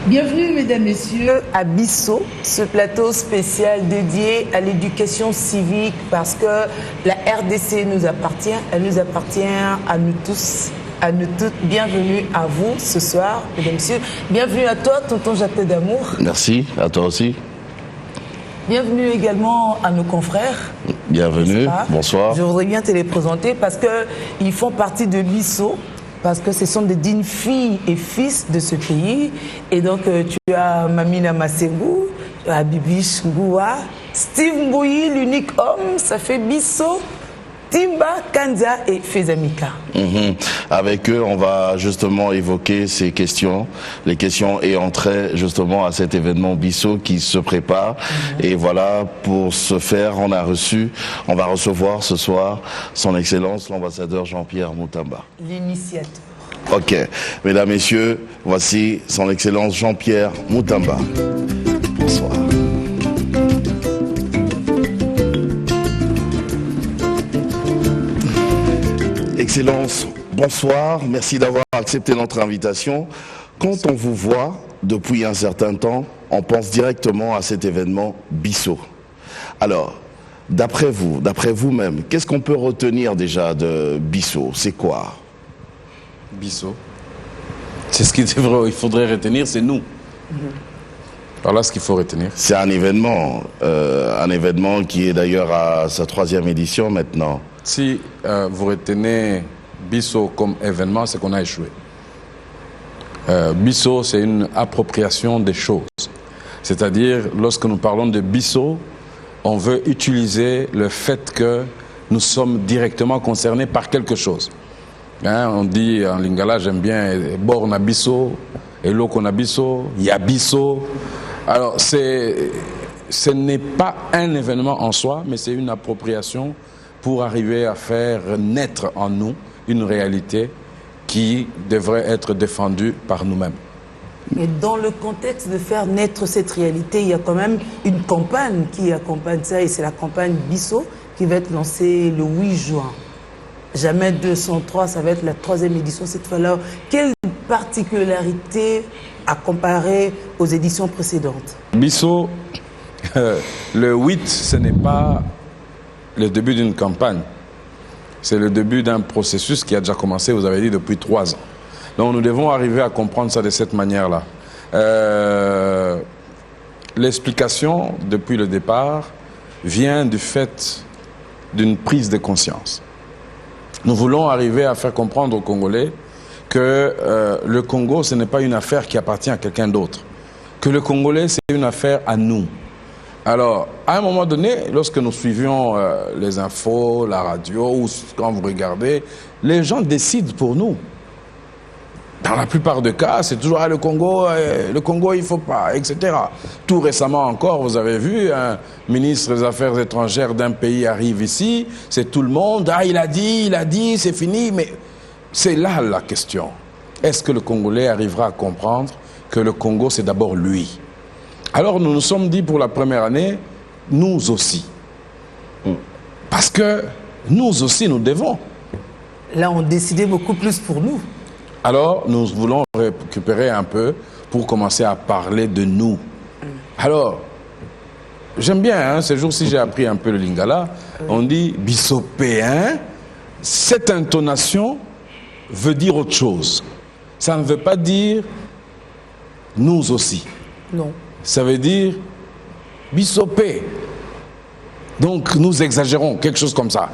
Bienvenue, mesdames, messieurs, à Bissau, ce plateau spécial dédié à l'éducation civique, parce que la RDC nous appartient, elle nous appartient à nous tous, à nous toutes. Bienvenue à vous ce soir, mesdames, messieurs. Bienvenue à toi, tonton Jacques d'Amour. Merci, à toi aussi. Bienvenue également à nos confrères. Bienvenue, bonsoir. Je voudrais bien te les présenter parce qu'ils font partie de Bissau, parce que ce sont des dignes filles et fils de ce pays. Et donc, tu as Mamina Massengou, tu as Bibiche Ngoua, Steve Mbouyi, l'unique homme, ça fait Bissau, Timba, Kanza et Fezamika. Avec eux, on va justement évoquer ces questions, les questions ayant trait justement à cet événement Bissau qui se prépare. Et voilà, pour ce faire, on va recevoir ce soir son Excellence l'ambassadeur Jean-Pierre Moutamba. L'initiateur. Ok, mesdames, messieurs, voici son Excellence Jean-Pierre Moutamba. Bonsoir. Excellence, bonsoir, merci d'avoir accepté notre invitation. Quand on vous voit depuis un certain temps, on pense directement à cet événement Bissau. Alors, d'après vous-même, qu'est-ce qu'on peut retenir déjà de Bissau? C'est quoi? Bissau, c'est ce qu'il faudrait retenir, c'est nous. Voilà ce qu'il faut retenir. C'est un événement qui est d'ailleurs à sa 3e édition maintenant. Si vous retenez Bissau comme événement, c'est qu'on a échoué. Bissau, c'est une appropriation des choses. C'est-à-dire, lorsque nous parlons de Bissau, on veut utiliser le fait que nous sommes directement concernés par quelque chose. Hein, on dit en lingala, j'aime bien, Borna Bissau, Eloko na Bissau, Yabisso. Alors, ce n'est pas un événement en soi, mais c'est une appropriation pour arriver à faire naître en nous une réalité qui devrait être défendue par nous-mêmes. Et dans le contexte de faire naître cette réalité, il y a quand même une campagne qui accompagne ça, et c'est la campagne Bissau qui va être lancée le 8 juin. Jamais 203, ça va être la 3e édition cette fois-là. Quelle particularité à comparer aux éditions précédentes? Bissau, le 8, ce n'est pas le début d'une campagne. C'est le début d'un processus qui a déjà commencé, vous avez dit, depuis 3 ans. Donc nous devons arriver à comprendre ça de cette manière-là. L'explication, depuis le départ, vient du fait d'une prise de conscience. Nous voulons arriver à faire comprendre aux Congolais que le Congo, ce n'est pas une affaire qui appartient à quelqu'un d'autre. Que le Congolais, c'est une affaire à nous. Alors, à un moment donné, lorsque nous suivions les infos, la radio, ou quand vous regardez, les gens décident pour nous. Dans la plupart des cas, c'est toujours le Congo, il ne faut pas, etc. Tout récemment encore, vous avez vu, un ministre des Affaires étrangères d'un pays arrive ici, c'est tout le monde, ah il a dit, c'est fini, mais c'est là la question. Est-ce que le Congolais arrivera à comprendre que le Congo, c'est d'abord lui? Alors nous nous sommes dit pour la première année, nous aussi. Parce que nous aussi, nous devons. Là, on décidait beaucoup plus pour nous. Alors, nous voulons récupérer un peu pour commencer à parler de nous. Alors, j'aime bien, ces jours-ci, j'ai appris un peu le lingala. On dit bissopéen. Cette intonation veut dire autre chose. Ça ne veut pas dire nous aussi. Non. Ça veut dire bissopé. Donc nous exagérons, quelque chose comme ça.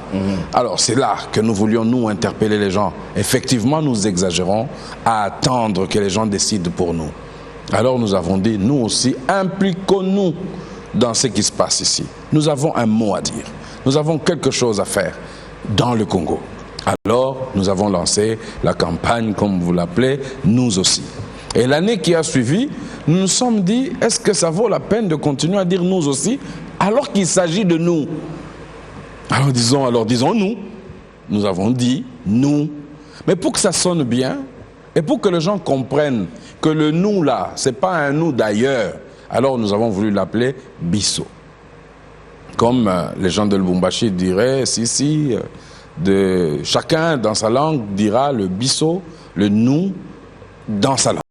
Alors c'est là que nous voulions nous interpeller les gens. Effectivement, nous exagérons à attendre que les gens décident pour nous. Alors nous avons dit, nous aussi, impliquons-nous dans ce qui se passe ici. Nous avons un mot à dire. Nous avons quelque chose à faire dans le Congo. Alors nous avons lancé la campagne, comme vous l'appelez, nous aussi. Et l'année qui a suivi, nous nous sommes dit, est-ce que ça vaut la peine de continuer à dire nous aussi, alors qu'il s'agit de nous? Alors disons nous. Nous avons dit nous. Mais pour que ça sonne bien, et pour que les gens comprennent que le nous là, c'est pas un nous d'ailleurs, alors nous avons voulu l'appeler Bissau. Comme les gens de Lubumbashi diraient, chacun dans sa langue dira le Bissau, le nous dans sa langue.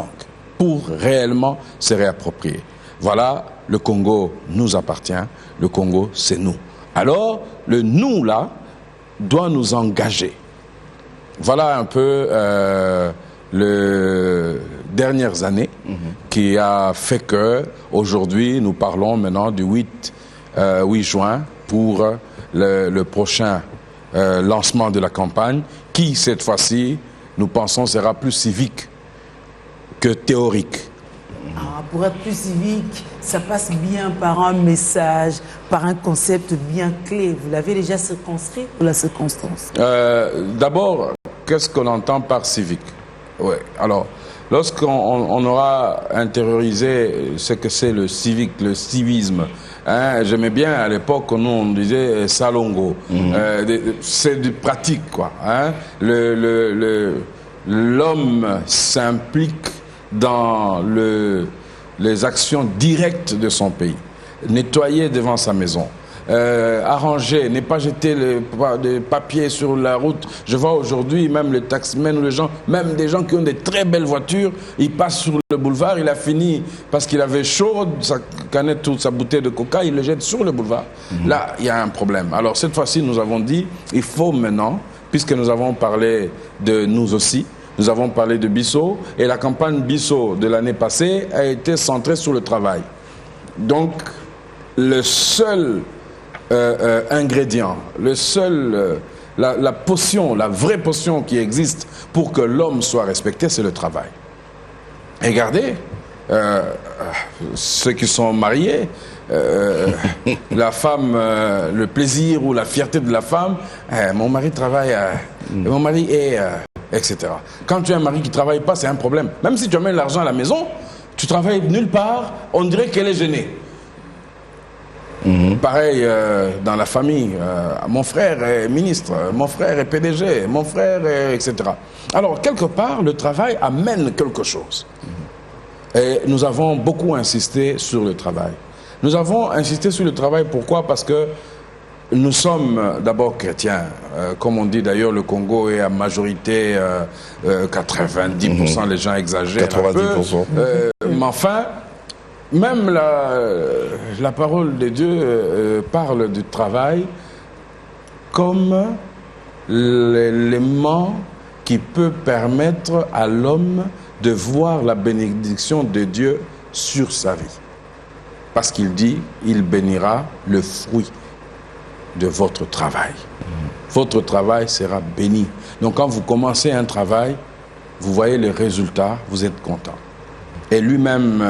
pour réellement se réapproprier. Voilà, le Congo nous appartient, le Congo c'est nous. Alors, le nous là doit nous engager. Voilà un peu les dernières années qui a fait que aujourd'hui nous parlons maintenant du 8 juin pour le prochain lancement de la campagne qui cette fois-ci nous pensons sera plus civique que théorique. Pour être plus civique, ça passe bien par un message, par un concept bien clé. Vous l'avez déjà circonscrit pour la circonstance? D'abord, qu'est-ce qu'on entend par civique? Ouais. Alors, lorsqu'on aura intériorisé ce que c'est le civique, le civisme, hein, j'aimais bien à l'époque, nous on disait salongo. C'est du pratique, quoi. Hein. L'homme s'implique dans les actions directes de son pays. Nettoyer devant sa maison, arranger, ne pas jeter des papiers sur la route. Je vois aujourd'hui même les taximens ou les gens, même des gens qui ont des très belles voitures, ils passent sur le boulevard, il a fini parce qu'il avait chaud, sa canette ou sa bouteille de coca, il le jette sur le boulevard. Là, il y a un problème. Alors cette fois-ci, nous avons dit, il faut maintenant, puisque nous avons parlé de nous aussi, nous avons parlé de Bissau, et la campagne Bissau de l'année passée a été centrée sur le travail. Donc, le seul ingrédient, la potion, la vraie potion qui existe pour que l'homme soit respecté, c'est le travail. Et regardez, ceux qui sont mariés, la femme, le plaisir ou la fierté de la femme, mon mari travaille, mon mari est... etc. Quand tu as un mari qui ne travaille pas, c'est un problème. Même si tu amènes l'argent à la maison, tu travailles nulle part, on dirait qu'elle est gênée. Pareil dans la famille, mon frère est ministre, mon frère est PDG, mon frère est... etc. Alors, quelque part, le travail amène quelque chose. Et nous avons beaucoup insisté sur le travail. Nous avons insisté sur le travail, pourquoi? Parce que nous sommes d'abord chrétiens. Comme on dit d'ailleurs, le Congo est à majorité 90%, les gens exagèrent 90%. Un peu. Mais enfin, même la parole de Dieu parle du travail comme l'élément qui peut permettre à l'homme de voir la bénédiction de Dieu sur sa vie. Parce qu'il dit, il bénira le fruit de votre travail. Votre travail sera béni. Donc quand vous commencez un travail, vous voyez les résultats, vous êtes content. Et lui-même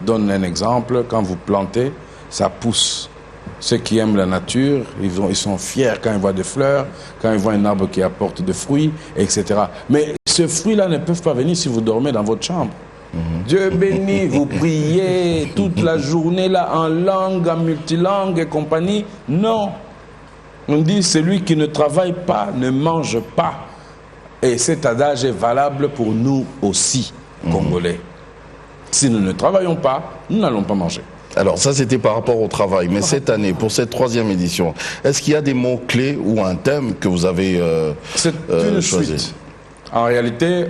donne un exemple, quand vous plantez, ça pousse. Ceux qui aiment la nature, ils sont fiers quand ils voient des fleurs, quand ils voient un arbre qui apporte des fruits, etc. Mais ces fruits-là ne peuvent pas venir si vous dormez dans votre chambre. Dieu bénit, vous priez toute la journée là en langue, en multilangue et compagnie. Non. On dit, celui qui ne travaille pas ne mange pas. Et cet adage est valable pour nous aussi, Congolais. Si nous ne travaillons pas, nous n'allons pas manger. Alors ça, c'était par rapport au travail. Mais cette année, pour cette 3e édition, est-ce qu'il y a des mots-clés ou un thème que vous avez C'est une suite. En réalité,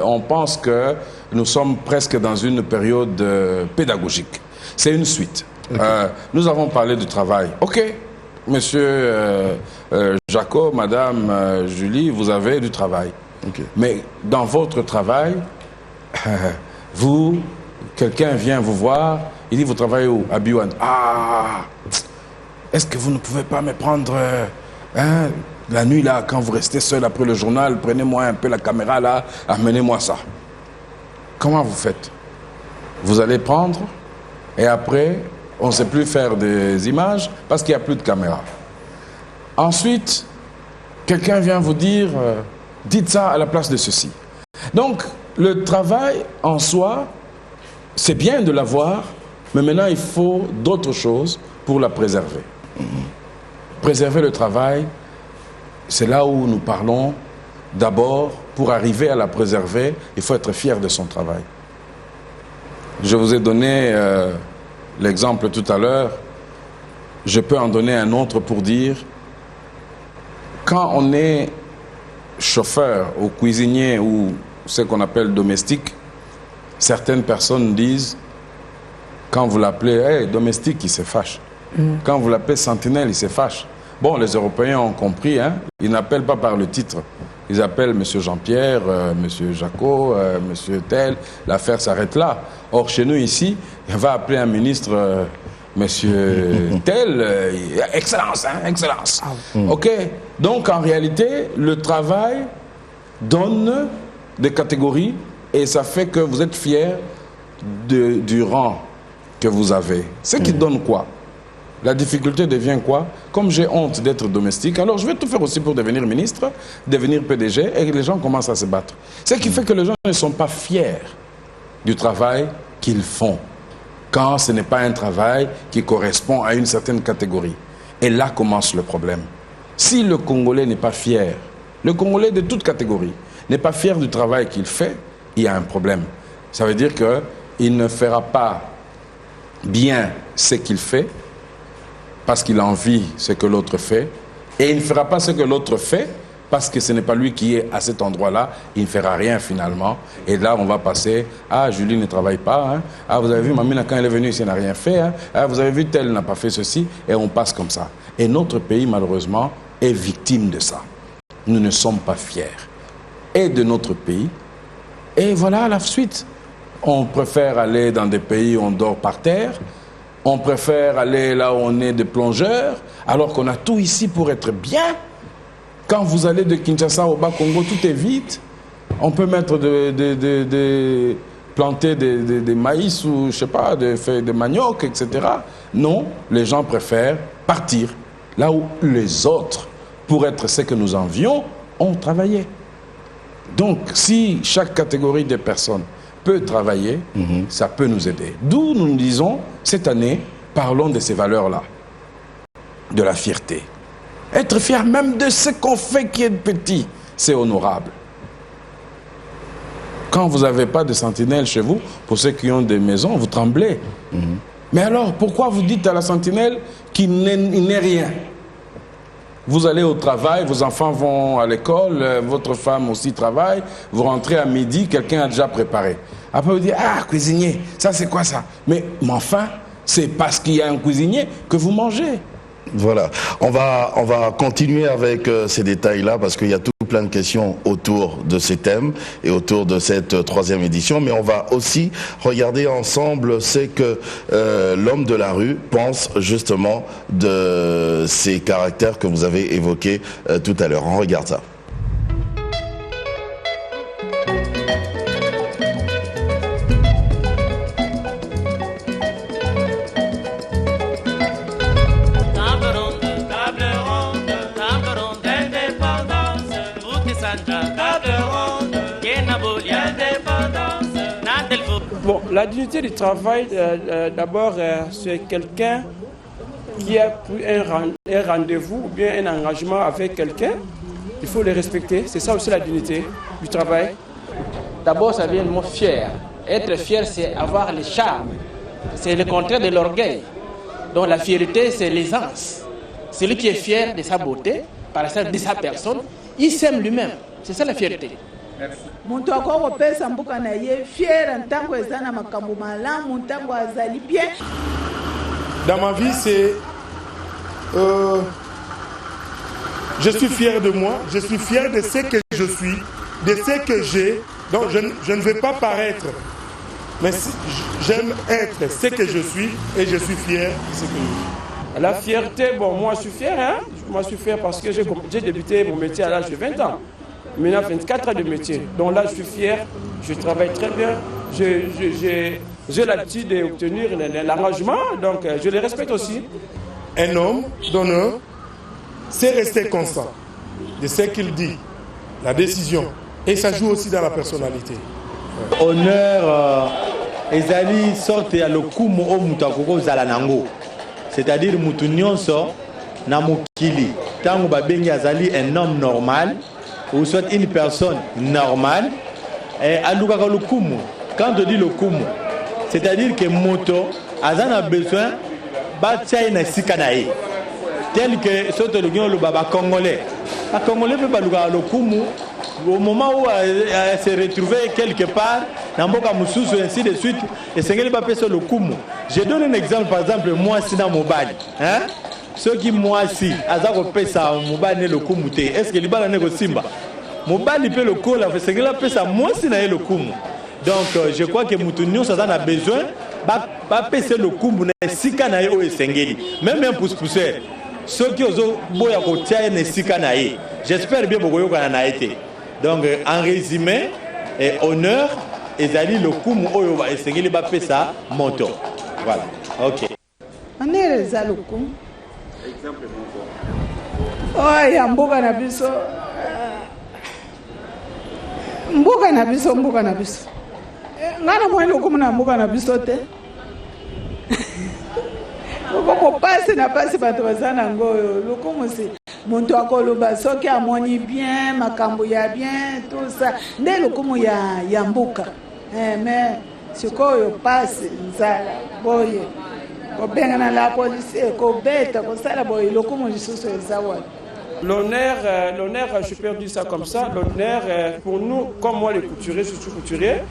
on pense que nous sommes presque dans une période pédagogique. C'est une suite. Okay. Nous avons parlé du travail. OK. Monsieur Jacob, Madame Julie, vous avez du travail. Okay. Mais dans votre travail, quelqu'un vient vous voir, il dit, vous travaillez où? À Biouane. Ah, est-ce que vous ne pouvez pas me prendre la nuit là, quand vous restez seul après le journal, prenez-moi un peu la caméra là, amenez-moi ça. Comment vous faites? Vous allez prendre et après, on ne sait plus faire des images parce qu'il n'y a plus de caméra. Ensuite, quelqu'un vient vous dire, dites ça à la place de ceci. Donc, le travail en soi, c'est bien de l'avoir, mais maintenant il faut d'autres choses pour la préserver. Préserver le travail, c'est là où nous parlons d'abord, pour arriver à la préserver, il faut être fier de son travail. Je vous ai donné l'exemple tout à l'heure, je peux en donner un autre pour dire, quand on est chauffeur ou cuisinier ou ce qu'on appelle domestique, certaines personnes disent, quand vous l'appelez hey, domestique, il se fâche. Quand vous l'appelez sentinelle, il se fâche. Bon, les Européens ont compris, hein, ils n'appellent pas par le titre. Ils appellent M. Jean-Pierre, M. Jacot, M. Tel, l'affaire s'arrête là. Or, chez nous ici, on va appeler un ministre, M. Tel, Excellence, hein, Excellence. OK. Donc, en réalité, le travail donne des catégories et ça fait que vous êtes fiers du rang que vous avez. Ce qui donne quoi? La difficulté devient quoi? Comme j'ai honte d'être domestique, alors je vais tout faire aussi pour devenir ministre, devenir PDG, et les gens commencent à se battre. Ce qui fait que les gens ne sont pas fiers du travail qu'ils font, quand ce n'est pas un travail qui correspond à une certaine catégorie. Et là commence le problème. Si le Congolais n'est pas fier, le Congolais de toute catégorie, n'est pas fier du travail qu'il fait, il y a un problème. Ça veut dire qu'il ne fera pas bien ce qu'il fait, parce qu'il envie ce que l'autre fait, et il ne fera pas ce que l'autre fait, parce que ce n'est pas lui qui est à cet endroit-là, il ne fera rien finalement. Et là, on va passer, ah, Julie ne travaille pas, hein. Ah, vous avez vu, Mamina, quand elle est venue ici, elle n'a rien fait, hein. Ah, vous avez vu, tel n'a pas fait ceci, et on passe comme ça. Et notre pays, malheureusement, est victime de ça. Nous ne sommes pas fiers, et de notre pays, et voilà la suite. On préfère aller dans des pays où on dort par terre, on préfère aller là où on est des plongeurs, alors qu'on a tout ici pour être bien. Quand vous allez de Kinshasa au Bas-Congo, tout est vide. On peut mettre planter des maïs ou, je sais pas, des feuilles de manioc, etc. Non, les gens préfèrent partir là où les autres, pour être ce que nous envions, ont travaillé. Donc, si chaque catégorie de personnes peut travailler, ça peut nous aider. D'où nous disons, cette année, parlons de ces valeurs-là, de la fierté. Être fier même de ce qu'on fait qui est petit, c'est honorable. Quand vous n'avez pas de sentinelle chez vous, pour ceux qui ont des maisons, vous tremblez. Mais alors, pourquoi vous dites à la sentinelle qu'il n'est rien? Vous allez au travail, vos enfants vont à l'école, votre femme aussi travaille, vous rentrez à midi, quelqu'un a déjà préparé. Après vous dites, ah, cuisinier, ça c'est quoi ça? Mais enfin, c'est parce qu'il y a un cuisinier que vous mangez. Voilà, on va continuer avec ces détails-là parce qu'il y a tout plein de questions autour de ces thèmes et autour de cette troisième édition, mais on va aussi regarder ensemble ce que l'homme de la rue pense justement de ces caractères que vous avez évoqués tout à l'heure. On regarde ça. Bon, la dignité du travail, d'abord, c'est quelqu'un qui a pris un rendez-vous ou bien un engagement avec quelqu'un. Il faut le respecter. C'est ça aussi la dignité du travail. D'abord, ça vient du mot fier. Être fier, c'est avoir le charme. C'est le contraire de l'orgueil. Donc la fierté, c'est l'aisance. Celui qui est fier de sa beauté, par exemple de sa personne, il s'aime lui-même. C'est ça la fierté. Merci. Dans ma vie, c'est... je suis fier de moi, je suis fier de ce que je suis, de ce que j'ai. Donc je ne vais pas paraître, mais j'aime être ce que je suis et je suis fier de ce que je suis. La fierté, bon, moi je suis fier, hein. Moi je suis fier parce que j'ai débuté mon métier à l'âge de 20 ans. Maintenant 24 ans de métier. Donc là je suis fier, je travaille très bien, j'ai l'habitude d'obtenir l'arrangement, donc je les respecte aussi. Un homme d'honneur, c'est rester constant de ce qu'il dit, la décision, et ça joue aussi dans la personnalité. Honneur, ezali sorte ya lokumu o mutu akoko zala nango. C'est-à-dire mutu nyonso na mokili. Tango babengi azali un homme normal ou soit une personne normale et alukaka lokumu. Quand on dit lokumu, c'est-à-dire que moto azana besoin batia na sika na ye. Tel que soto le baba congolais. A congolais peut pas lukaka lokumu au moment où elle s'est retrouvée quelque part, dans Mboka Moussousou, ainsi de suite, et Sengeli va passer le Kumu. Je donne un exemple, par exemple, moi, si dans Mobali, hein? Ceux qui, moi, si, Azako Pesa, Mobali, le Kumu, est-ce que l'Ibala n'est que Simba? Mobali peut le col, Sengeli Pesa, moi, si n'a le Kumu. Donc, je crois que Moutounion, ça en a besoin, va passer le Kumu, Sika na et Sengeli. Même un pouce-pousseur. Ceux qui ont boya kotia ne Sika na et. J'espère bien que vous avez été. Donc, en résumé, honneur, ezali le kumu oyo ba esengeli ba pesa moto. Voilà. OK. On est les alukum. Exemple mon oh, ya mboka na biso. Mboka na biso, mboka na biso. Ngana mo lokumu na mboka na biso te. Boko passe na passe bato bazana ngoyo. Lokumu si muntu akoloba soki amoni bien makambo ya bien tout ça nde lokumu ya mbuka mais sikoyo passe nzala boye kobengana la police kobeta kosala boye lokumu lisusu ezawa. L'honneur, je peux dire ça comme ça, l'honneur pour nous, comme moi les couturiers, je suis couturier,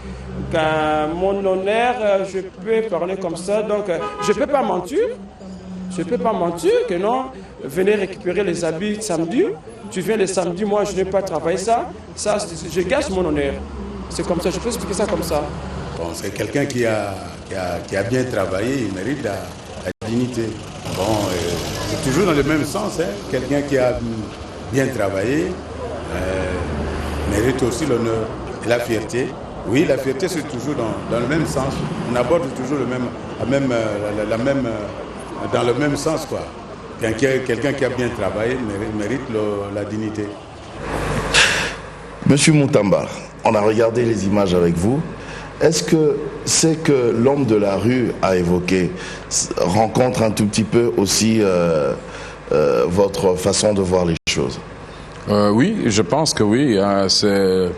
mon honneur, je peux parler comme ça, donc je ne peux pas mentir. Je ne peux pas mentir que non, venez récupérer les habits samedi, tu viens le samedi, moi je n'ai pas travaillé ça, je gâche mon honneur. C'est comme ça, je peux expliquer ça comme ça. Bon, c'est quelqu'un qui a bien travaillé, il mérite la dignité. Bon, c'est toujours dans le même sens, hein. Quelqu'un qui a bien travaillé mérite aussi l'honneur et la fierté. Oui, la fierté c'est toujours dans le même sens, on aborde toujours dans le même sens, quoi. Quelqu'un qui a bien travaillé mérite la dignité. Monsieur Moutamba, on a regardé les images avec vous. Est-ce que c'est que l'homme de la rue a évoqué rencontre un tout petit peu aussi votre façon de voir les choses? Oui, je pense que oui. Hein, c'est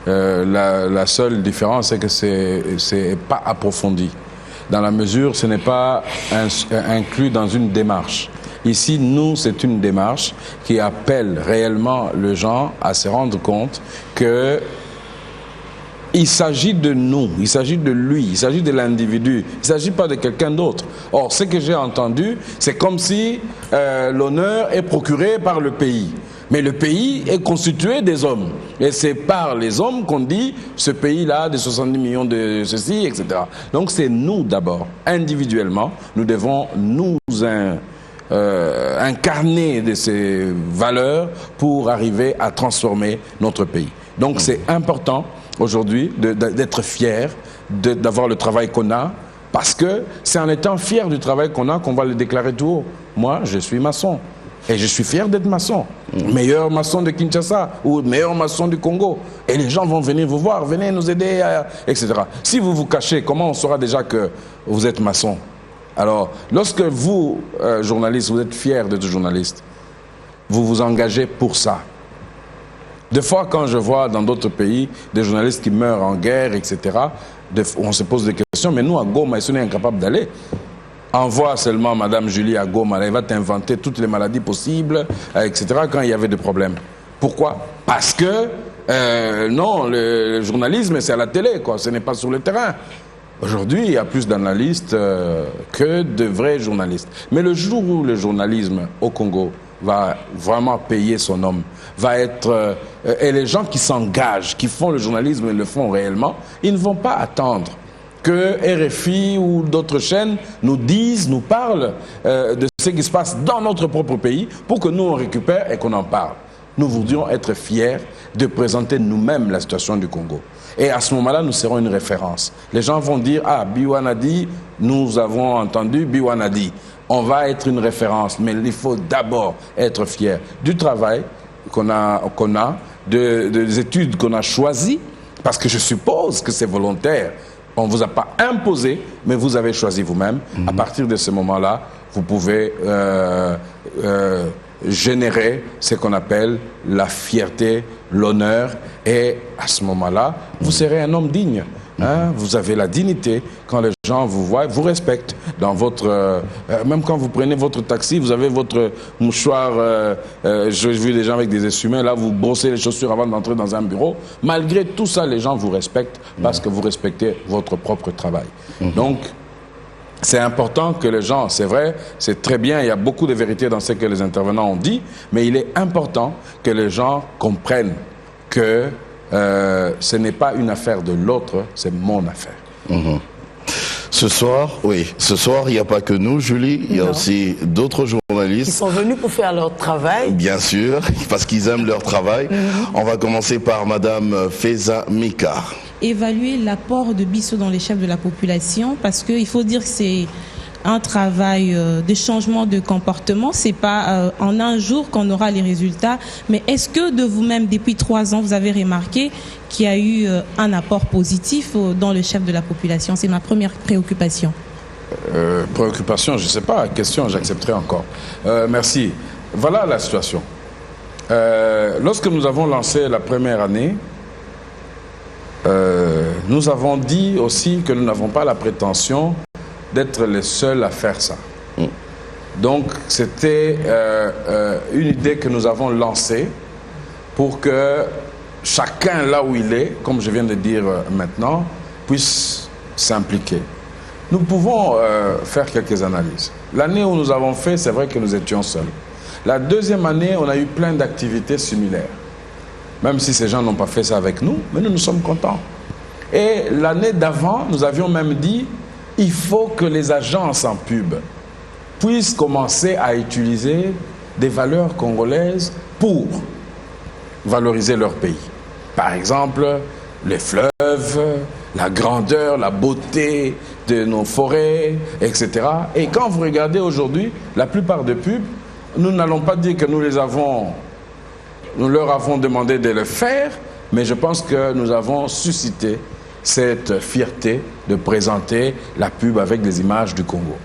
la seule différence, c'est que c'est pas approfondi. Dans la mesure, ce n'est pas inclus dans une démarche. Ici, nous, c'est une démarche qui appelle réellement les gens à se rendre compte que il s'agit de nous, il s'agit de lui, il s'agit de l'individu, il ne s'agit pas de quelqu'un d'autre. Or, ce que j'ai entendu, c'est comme si l'honneur est procuré par le pays. Mais le pays est constitué des hommes. Et c'est par les hommes qu'on dit ce pays-là, de 70 millions de ceci, etc. Donc c'est nous d'abord, individuellement, nous devons nous incarner de ces valeurs pour arriver à transformer notre pays. Donc c'est important aujourd'hui d'être fier, d'avoir le travail qu'on a, parce que c'est en étant fier du travail qu'on a qu'on va le déclarer tout haut. Moi, je suis maçon. Et je suis fier d'être maçon. Meilleur maçon de Kinshasa ou meilleur maçon du Congo. Et les gens vont venir vous voir, venez nous aider, etc. Si vous vous cachez, comment on saura déjà que vous êtes maçon? Alors, lorsque vous, journaliste, vous êtes fier d'être journaliste, vous vous engagez pour ça. Des fois, quand je vois dans d'autres pays des journalistes qui meurent en guerre, etc., on se pose des questions, mais nous, à Goma, ils sont incapables d'aller. Envoie seulement Madame Julie à Goma, elle va t'inventer toutes les maladies possibles, etc., quand il y avait des problèmes. Pourquoi? Parce que, non, le journalisme, c'est à la télé, quoi, ce n'est pas sur le terrain. Aujourd'hui, il y a plus d'analystes que de vrais journalistes. Mais le jour où le journalisme au Congo va vraiment payer son homme, va être... et les gens qui s'engagent, qui font le journalisme et le font réellement, ils ne vont pas attendre que RFI ou d'autres chaînes nous disent, nous parlent de ce qui se passe dans notre propre pays pour que nous on récupère et qu'on en parle. Nous voudrions être fiers de présenter nous-mêmes la situation du Congo. Et à ce moment-là, nous serons une référence. Les gens vont dire, ah, Biwana dit, nous avons entendu Biwana dit. On va être une référence, mais il faut d'abord être fier du travail qu'on a, des études qu'on a choisies, parce que je suppose que c'est volontaire. On ne vous a pas imposé, mais vous avez choisi vous-même. À partir de ce moment-là, vous pouvez générer ce qu'on appelle la fierté, l'honneur, et à ce moment-là, vous serez un homme digne. Hein? Vous avez la dignité. Quand les gens vous voient, vous respectent. Dans votre, même quand vous prenez votre taxi, vous avez votre mouchoir. J'ai vu des gens avec des essuie-mains, là, vous brossez les chaussures avant d'entrer dans un bureau. Malgré tout ça, les gens vous respectent parce que vous respectez votre propre travail. Donc, c'est important que les gens, c'est vrai, c'est très bien, il y a beaucoup de vérité dans ce que les intervenants ont dit, mais il est important que les gens comprennent que ce n'est pas une affaire de l'autre, c'est mon affaire. Ce soir, il n'y a pas que nous, Julie, il y a aussi d'autres journalistes. Ils sont venus pour faire leur travail. Bien sûr, parce qu'ils aiment leur travail. On va commencer par Madame Feza Mika. Évaluer l'apport de Bissau dans les chefs de la population, parce qu'il faut dire que c'est un travail de changement de comportement. C'est pas en un jour qu'on aura les résultats. Mais est-ce que de vous-même, depuis 3 ans, vous avez remarqué qu'il y a eu un apport positif dans le chef de la population? C'est ma première préoccupation. Préoccupation, je ne sais pas. Question, j'accepterai encore. Merci. Voilà la situation. Lorsque nous avons lancé la première année, nous avons dit aussi que nous n'avons pas la prétention d'être les seuls à faire ça. Donc, c'était une idée que nous avons lancée pour que chacun, là où il est, comme je viens de dire maintenant, puisse s'impliquer. Nous pouvons faire quelques analyses. L'année où nous avons fait, c'est vrai que nous étions seuls. La deuxième année, on a eu plein d'activités similaires. Même si ces gens n'ont pas fait ça avec nous, mais nous sommes contents. Et l'année d'avant, nous avions même dit, il faut que les agences en pub puissent commencer à utiliser des valeurs congolaises pour valoriser leur pays. Par exemple, les fleuves, la grandeur, la beauté de nos forêts, etc. Et quand vous regardez aujourd'hui, la plupart des pubs, nous n'allons pas dire que nous leur avons demandé de le faire, mais je pense que nous avons suscité cette fierté de présenter la pub avec des images du Congo.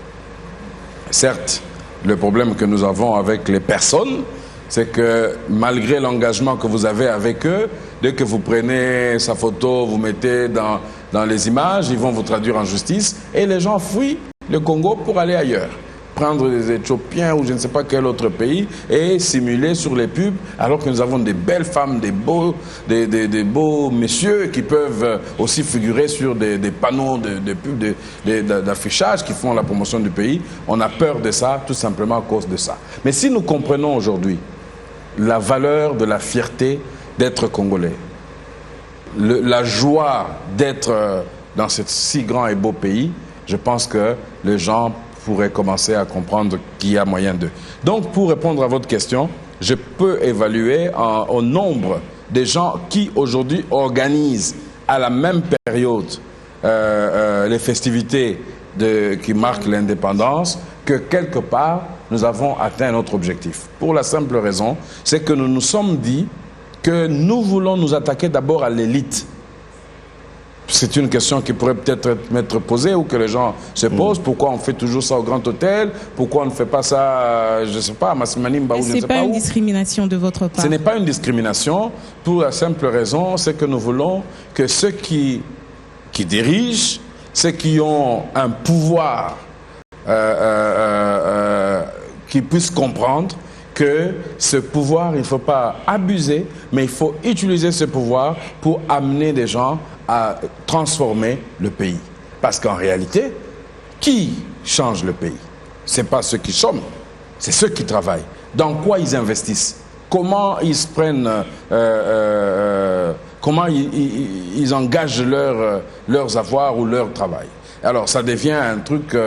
Certes, le problème que nous avons avec les personnes, c'est que malgré l'engagement que vous avez avec eux, dès que vous prenez sa photo, vous mettez dans les images, ils vont vous traduire en justice et les gens fuient le Congo pour aller ailleurs. Prendre des Éthiopiens ou je ne sais pas quel autre pays et simuler sur les pubs alors que nous avons des belles femmes, des beaux messieurs qui peuvent aussi figurer sur des panneaux de pubs, d'affichage qui font la promotion du pays. On a peur de ça tout simplement à cause de ça. Mais si nous comprenons aujourd'hui la valeur de la fierté d'être congolais, la joie d'être dans ce si grand et beau pays, je pense que les gens pourraient commencer à comprendre qu'il y a moyen d'eux. Donc, pour répondre à votre question, je peux évaluer au nombre des gens qui, aujourd'hui, organisent à la même période les festivités qui marquent l'indépendance, que quelque part, nous avons atteint notre objectif. Pour la simple raison, c'est que nous nous sommes dit que nous voulons nous attaquer d'abord à l'élite. C'est une question qui pourrait peut-être m'être posée ou que les gens se posent. Pourquoi on fait toujours ça au Grand Hôtel? Pourquoi on ne fait pas ça, je ne sais pas, à Massimanimba ou je ne sais pas où? Ce n'est pas une discrimination de votre part. Ce n'est pas une discrimination pour la simple raison, c'est que nous voulons que ceux qui dirigent, ceux qui ont un pouvoir, qui puissent comprendre que ce pouvoir, il ne faut pas abuser, mais il faut utiliser ce pouvoir pour amener des gens à transformer le pays. Parce qu'en réalité, qui change le pays? Ce n'est pas ceux qui chôment, c'est ceux qui travaillent. Dans quoi ils investissent? Comment ils se prennent, comment ils engagent leurs avoirs ou leur travail? Alors ça devient un truc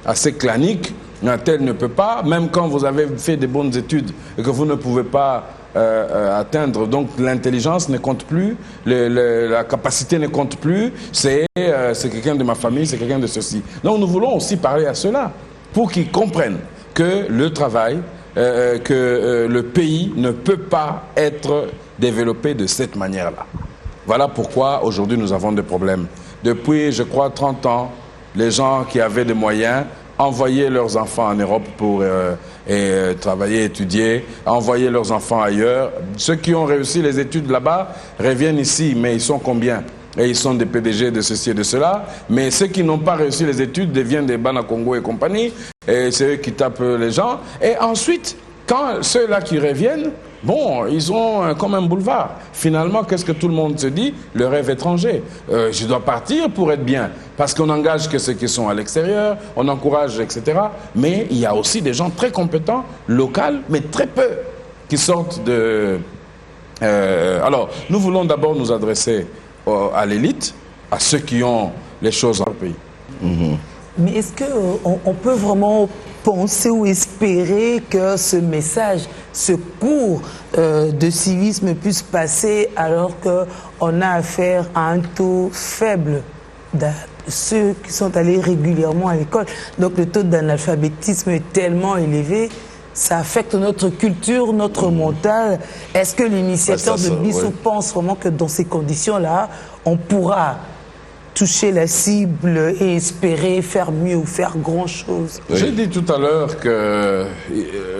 assez clanique. Un tel ne peut pas, même quand vous avez fait des bonnes études et que vous ne pouvez pas atteindre. Donc l'intelligence ne compte plus, la capacité ne compte plus, c'est quelqu'un de ma famille, c'est quelqu'un de ceci. Donc nous voulons aussi parler à cela, pour qu'ils comprennent que le travail, que le pays ne peut pas être développé de cette manière-là. Voilà pourquoi aujourd'hui nous avons des problèmes. Depuis, je crois, 30 ans, les gens qui avaient des moyens envoyer leurs enfants en Europe pour travailler, étudier, envoyer leurs enfants ailleurs. Ceux qui ont réussi les études là-bas reviennent ici, mais ils sont combien? Et ils sont des PDG de ceci et de cela. Mais ceux qui n'ont pas réussi les études deviennent des Bana Congo et compagnie. Et c'est eux qui tapent les gens. Et ensuite, quand ceux-là qui reviennent, bon, ils ont comme un boulevard. Finalement, qu'est-ce que tout le monde se dit? Le rêve étranger. Je dois partir pour être bien. Parce qu'on n'engage que ceux qui sont à l'extérieur, on encourage, etc. Mais il y a aussi des gens très compétents, locaux, mais très peu, qui sortent de... alors, nous voulons d'abord nous adresser à l'élite, à ceux qui ont les choses dans le pays. Mais est-ce qu'on peut vraiment penser ou espérer que ce message, ce cours de civisme puisse passer alors qu'on a affaire à un taux faible de ceux qui sont allés régulièrement à l'école? Donc le taux d'analphabétisme est tellement élevé, ça affecte notre culture, notre mental. Est-ce que l'initiateur de Bissau pense vraiment que dans ces conditions-là, on pourra toucher la cible et espérer faire mieux ou faire grand-chose? J'ai dit tout à l'heure que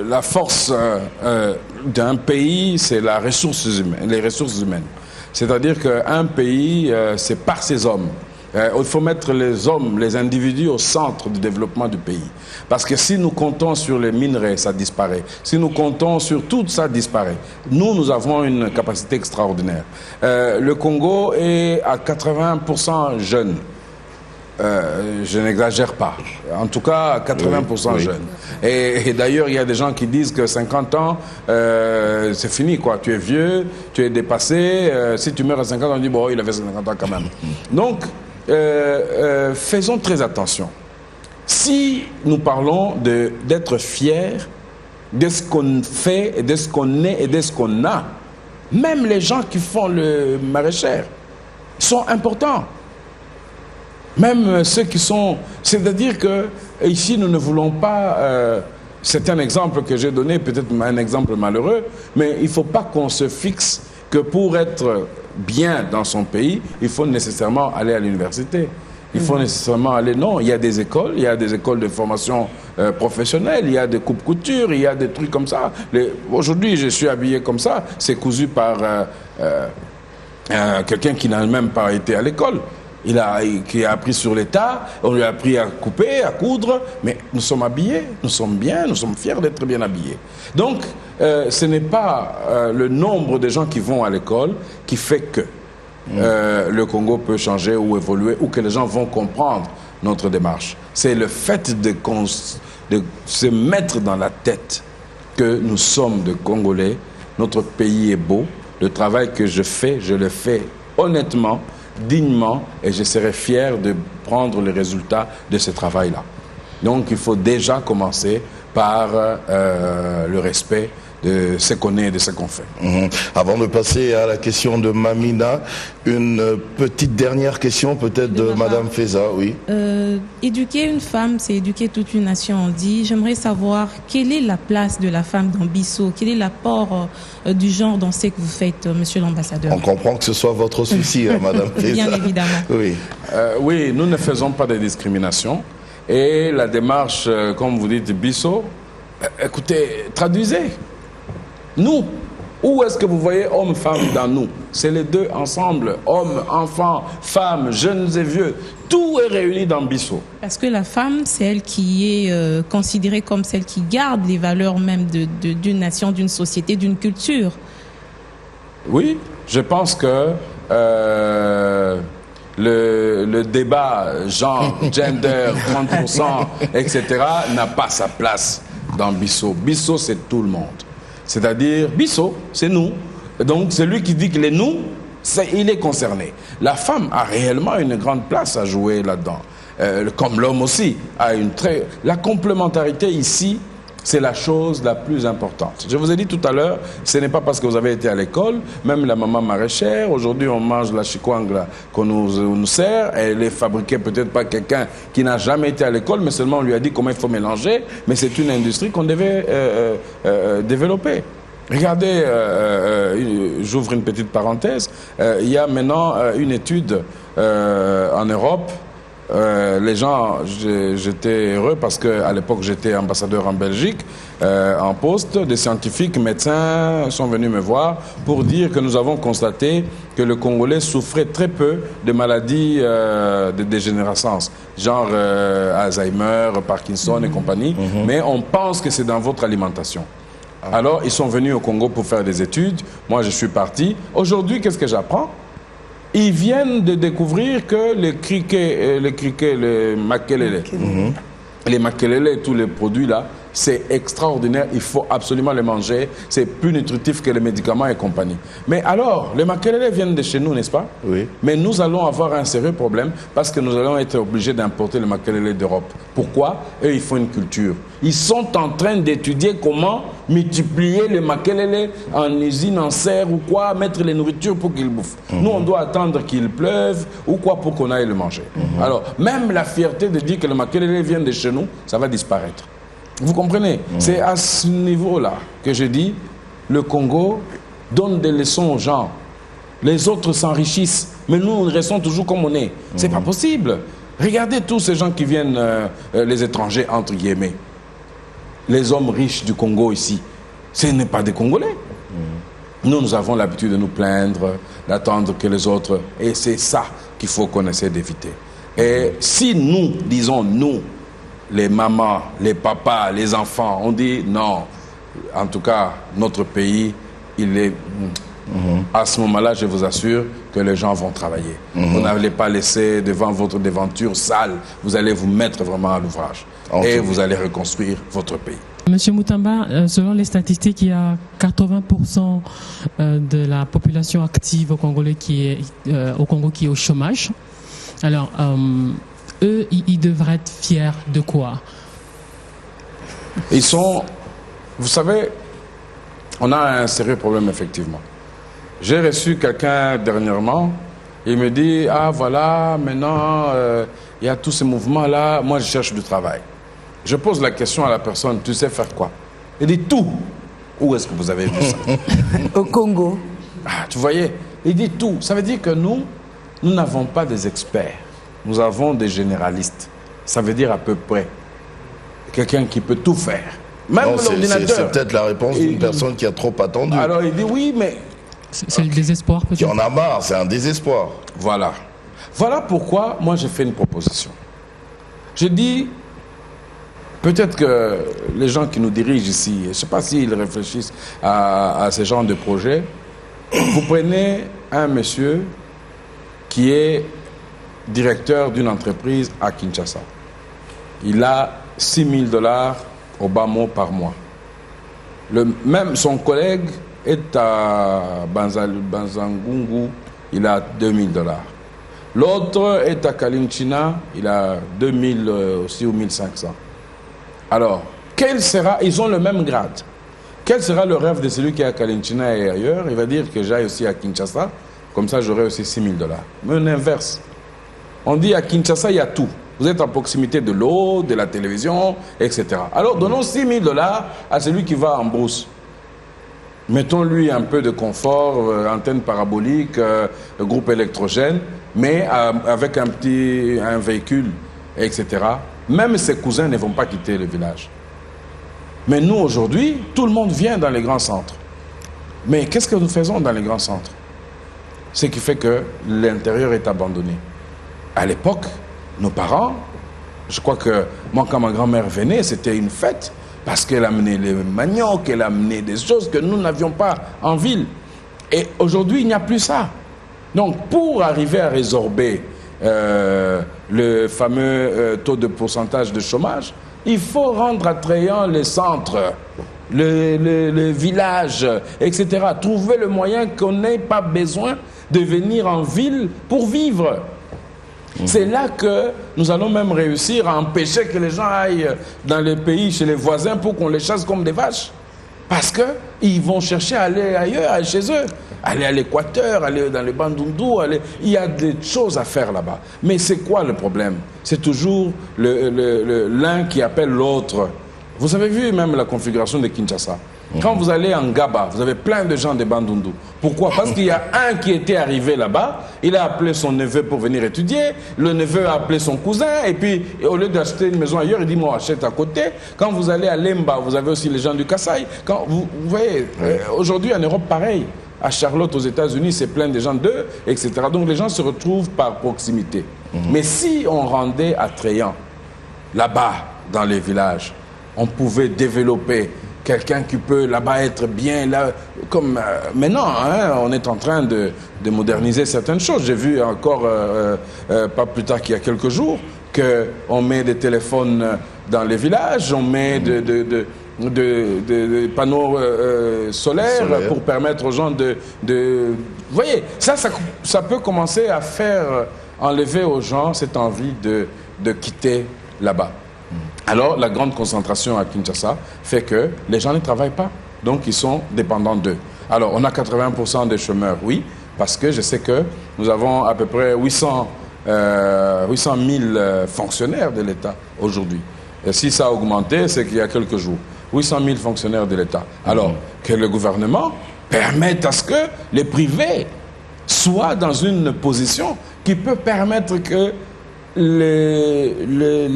la force d'un pays, c'est les ressources humaines. C'est-à-dire qu'un pays, c'est par ses hommes. Il faut mettre les hommes, les individus au centre du développement du pays. Parce que si nous comptons sur les minerais, ça disparaît. Si nous comptons sur tout, ça disparaît. Nous avons une capacité extraordinaire. Le Congo est à 80% jeune. Je n'exagère pas. En tout cas, 80% jeunes. Et d'ailleurs, il y a des gens qui disent que 50 ans, c'est fini, quoi. Tu es vieux, tu es dépassé. Si tu meurs à 50 ans, on dit, bon, il avait 50 ans quand même. Donc, faisons très attention. Si nous parlons d'être fiers de ce qu'on fait, et de ce qu'on est et de ce qu'on a, même les gens qui font le maraîcher sont importants. Même ceux qui sont... C'est-à-dire que ici, nous ne voulons pas... c'est un exemple que j'ai donné, peut-être un exemple malheureux, mais il ne faut pas qu'on se fixe que pour être bien dans son pays, il faut nécessairement aller à l'université. Il faut nécessairement aller... Non, il y a des écoles de formation professionnelle, il y a des coupes-coutures, il y a des trucs comme ça. Aujourd'hui, je suis habillé comme ça, c'est cousu par quelqu'un qui n'a même pas été à l'école. Qui a appris sur l'état, on lui a appris à couper, à coudre, mais nous sommes habillés, nous sommes bien, nous sommes fiers d'être bien habillés. Donc, ce n'est pas le nombre de gens qui vont à l'école qui fait que le Congo peut changer ou évoluer, ou que les gens vont comprendre notre démarche. C'est le fait de se mettre dans la tête que nous sommes de Congolais, notre pays est beau, le travail que je fais, je le fais honnêtement, dignement, et je serai fier de prendre les résultats de ce travail-là. Donc il faut déjà commencer par le respect de ce qu'on est et de ce qu'on fait. Avant de passer à la question de Mamina, une petite dernière question peut-être de Madame Feza, oui. Éduquer une femme, c'est éduquer toute une nation, on dit. J'aimerais savoir quelle est la place de la femme dans Bissau, quel est l'apport du genre dans ce que vous faites, Monsieur l'ambassadeur. On comprend que ce soit votre souci, Madame Feza. Bien évidemment. Oui. Oui, nous ne faisons pas de discrimination. Et la démarche, comme vous dites, Bissau, écoutez, traduisez. Nous, où est-ce que vous voyez hommes, femmes dans nous? C'est les deux ensemble, hommes, enfants, femmes, jeunes et vieux. Tout est réuni dans Bissau. Parce que la femme, c'est elle qui est considérée comme celle qui garde les valeurs même d'une nation, d'une société, d'une culture. Oui, je pense que le débat genre, gender, 30%, etc. n'a pas sa place dans Bissau. Bissau, c'est tout le monde. C'est-à-dire, Bissau, c'est nous. Donc, celui qui dit qu'il est nous, il est concerné. La femme a réellement une grande place à jouer là-dedans. Comme l'homme aussi a une très... La complémentarité ici, c'est la chose la plus importante. Je vous ai dit tout à l'heure, ce n'est pas parce que vous avez été à l'école, même la maman maraîchère, aujourd'hui on mange la chikwangla qu'on nous sert, elle est fabriquée peut-être par quelqu'un qui n'a jamais été à l'école, mais seulement on lui a dit comment il faut mélanger, mais c'est une industrie qu'on devait développer. Regardez, j'ouvre une petite parenthèse, il y a maintenant une étude en Europe les gens, j'étais heureux parce qu'à l'époque, j'étais ambassadeur en Belgique, en poste. Des scientifiques, médecins sont venus me voir pour dire que nous avons constaté que le Congolais souffrait très peu de maladies de dégénérescence, genre Alzheimer, Parkinson et compagnie. Mais on pense que c'est dans votre alimentation. Alors, ils sont venus au Congo pour faire des études. Moi, je suis parti. Aujourd'hui, qu'est-ce que j'apprends? Ils viennent de découvrir que les criquets, les makelele, les makelele, tous les produits là, c'est extraordinaire, il faut absolument les manger, c'est plus nutritif que les médicaments et compagnie. Mais alors, les makelele viennent de chez nous, n'est-ce pas? Oui. Mais nous allons avoir un sérieux problème parce que nous allons être obligés d'importer les makelele d'Europe. Pourquoi? Eux, ils font une culture. Ils sont en train d'étudier comment multiplier les makelele en usine, en serre ou quoi, mettre les nourritures pour qu'ils bouffent. Nous, on doit attendre qu'il pleuve ou quoi pour qu'on aille le manger. Alors, même la fierté de dire que les makelele viennent de chez nous, ça va disparaître. Vous comprenez? C'est à ce niveau-là que je dis, le Congo donne des leçons aux gens. Les autres s'enrichissent, mais nous restons toujours comme on est. C'est pas possible. Regardez tous ces gens qui viennent, les étrangers, entre guillemets. Les hommes riches du Congo ici, ce n'est pas des Congolais. Nous avons l'habitude de nous plaindre, d'attendre que les autres... Et c'est ça qu'il faut qu'on essaie d'éviter. Et si nous, disons nous, les mamans, les papas, les enfants, on dit non. En tout cas, notre pays, il est... À ce moment-là, je vous assure que les gens vont travailler. Vous n'allez pas laisser devant votre devanture sale. Vous allez vous mettre vraiment à l'ouvrage. Et vous allez reconstruire votre pays. Monsieur Moutamba, selon les statistiques, il y a 80% de la population active au Congo qui est au chômage. Alors, eux, ils devraient être fiers de quoi? Ils sont... Vous savez, on a un sérieux problème, effectivement. J'ai reçu quelqu'un dernièrement, il me dit, ah voilà, maintenant, il y a tous ces mouvements-là, moi je cherche du travail. Je pose la question à la personne, tu sais faire quoi? Il dit tout. Où est-ce que vous avez vu ça? Au Congo. Ah, tu voyais? Il dit tout. Ça veut dire que nous n'avons pas des experts. Nous avons des généralistes. Ça veut dire à peu près quelqu'un qui peut tout faire. Même l'ordinateur. C'est peut-être la réponse d'une personne qui a trop attendu. Alors il dit oui, mais... C'est le désespoir peut-être. Qui en a marre, c'est un désespoir. Voilà. Voilà pourquoi moi j'ai fait une proposition. Je dis, peut-être que les gens qui nous dirigent ici, je ne sais pas s'ils réfléchissent à ce genre de projet, vous prenez un monsieur qui est directeur d'une entreprise à Kinshasa. Il a 6 000 $ au bas mot par mois. Même son collègue est à Banzangungu, il a 2 000 $. L'autre est à Kalinchina, il a 2 000 aussi ou 1 500. Alors, quel sera, ils ont le même grade. Quel sera le rêve de celui qui est à Kalinchina et ailleurs? Il va dire que j'aille aussi à Kinshasa, comme ça j'aurai aussi 6 000 $. Mais on inverse. On dit à Kinshasa, il y a tout. Vous êtes à proximité de l'eau, de la télévision, etc. Alors donnons 6 000 $ à celui qui va en brousse. Mettons-lui un peu de confort, antenne parabolique, groupe électrogène, mais avec un véhicule, etc. Même ses cousins ne vont pas quitter le village. Mais nous, aujourd'hui, tout le monde vient dans les grands centres. Mais qu'est-ce que nous faisons dans les grands centres? Ce qui fait que l'intérieur est abandonné. À l'époque, nos parents, je crois que moi, quand ma grand-mère venait, c'était une fête. Parce qu'elle amenait les manioc, elle amenait des choses que nous n'avions pas en ville. Et aujourd'hui, il n'y a plus ça. Donc, pour arriver à résorber le fameux taux de pourcentage de chômage, il faut rendre attrayant les centres, les villages, etc. Trouver le moyen qu'on n'ait pas besoin de venir en ville pour vivre. C'est là que nous allons même réussir à empêcher que les gens aillent dans les pays, chez les voisins, pour qu'on les chasse comme des vaches. Parce qu'ils vont chercher à aller ailleurs, chez eux. Aller à l'Équateur, aller dans le Bandundu, il y a des choses à faire là-bas. Mais c'est quoi le problème? C'est toujours l'un qui appelle l'autre. Vous avez vu même la configuration de Kinshasa. Quand vous allez en Gaba, vous avez plein de gens de Bandundu. Pourquoi? Parce qu'il y a un qui était arrivé là-bas, il a appelé son neveu pour venir étudier, le neveu a appelé son cousin, et puis au lieu d'acheter une maison ailleurs, il dit moi achète à côté. Quand vous allez à Lemba, vous avez aussi les gens du Kasaï. Quand vous voyez, aujourd'hui en Europe, pareil. À Charlotte, aux États-Unis, c'est plein de gens d'eux, etc. Donc les gens se retrouvent par proximité. Mais si on rendait attrayant, là-bas, dans les villages, on pouvait développer quelqu'un qui peut là-bas être bien, là, comme maintenant, hein, on est en train de moderniser certaines choses. J'ai vu encore, pas plus tard qu'il y a quelques jours, qu'on met des téléphones dans les villages, on met de panneaux solaires pour permettre aux gens de... Vous voyez, ça peut commencer à faire enlever aux gens cette envie de quitter là-bas. Alors, la grande concentration à Kinshasa fait que les gens ne travaillent pas. Donc, ils sont dépendants d'eux. Alors, on a 80% des chômeurs, oui, parce que je sais que nous avons à peu près 800 000 fonctionnaires de l'État aujourd'hui. Et si ça a augmenté, c'est qu'il y a quelques jours. 800 000 fonctionnaires de l'État. Alors, que le gouvernement permette à ce que les privés soient dans une position qui peut permettre que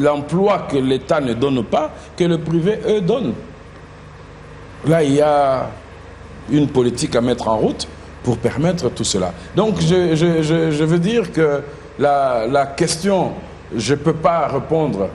l'emploi que l'État ne donne pas, que le privé, eux, donne. Là, il y a une politique à mettre en route pour permettre tout cela. Donc, je veux dire que la question, je ne peux pas répondre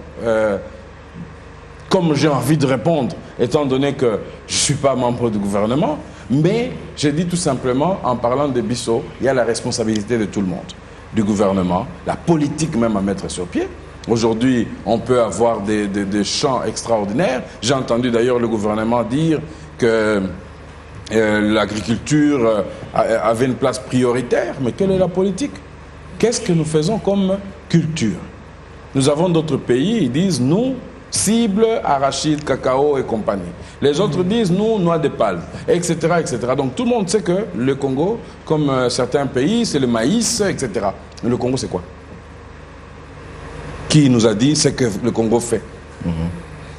comme j'ai envie de répondre, étant donné que je ne suis pas membre du gouvernement, mais j'ai dit tout simplement, en parlant de Bissau, il y a la responsabilité de tout le monde, du gouvernement, la politique même à mettre sur pied. Aujourd'hui, on peut avoir des champs extraordinaires. J'ai entendu d'ailleurs le gouvernement dire que l'agriculture avait une place prioritaire, mais quelle est la politique? Qu'est-ce que nous faisons comme culture? Nous avons d'autres pays, ils disent, nous, cible, arachide, cacao et compagnie. Les autres disent, nous, noix de palme, etc., etc. Donc tout le monde sait que le Congo, comme certains pays, c'est le maïs, etc. Mais le Congo, c'est quoi? Qui nous a dit ce que le Congo fait?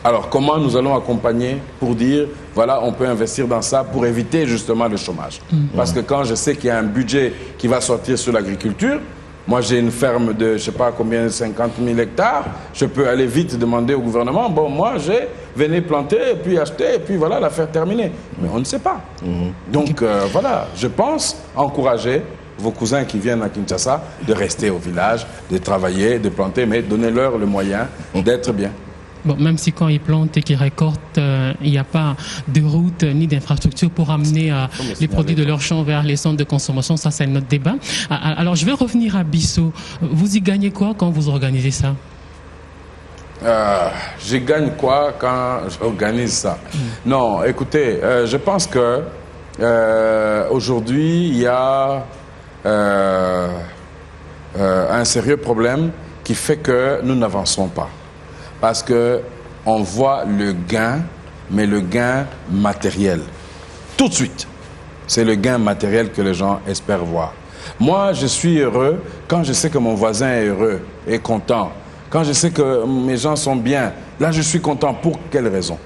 Alors comment nous allons accompagner pour dire, voilà, on peut investir dans ça pour éviter justement le chômage? Parce que quand je sais qu'il y a un budget qui va sortir sur l'agriculture, moi, j'ai une ferme de, je ne sais pas combien, 50 000 hectares. Je peux aller vite demander au gouvernement, bon, moi, venez planter, et puis acheter, et puis voilà, l'affaire terminée. Mais on ne sait pas. Donc, voilà, je pense encourager vos cousins qui viennent à Kinshasa de rester au village, de travailler, de planter, mais donnez-leur le moyen d'être bien. Bon, même si quand ils plantent et qu'ils récoltent, il n'y a pas de route ni d'infrastructure pour amener les produits de leur champ vers les centres de consommation, ça c'est notre débat. Alors je vais revenir à Bissau. Vous y gagnez quoi quand vous organisez ça? Je gagne quoi quand j'organise ça? Non, écoutez, je pense que aujourd'hui il y a un sérieux problème qui fait que nous n'avançons pas. Parce qu'on voit le gain, mais le gain matériel. Tout de suite, c'est le gain matériel que les gens espèrent voir. Moi, je suis heureux quand je sais que mon voisin est heureux et content. Quand je sais que mes gens sont bien, là, je suis content. Pour quelle raison?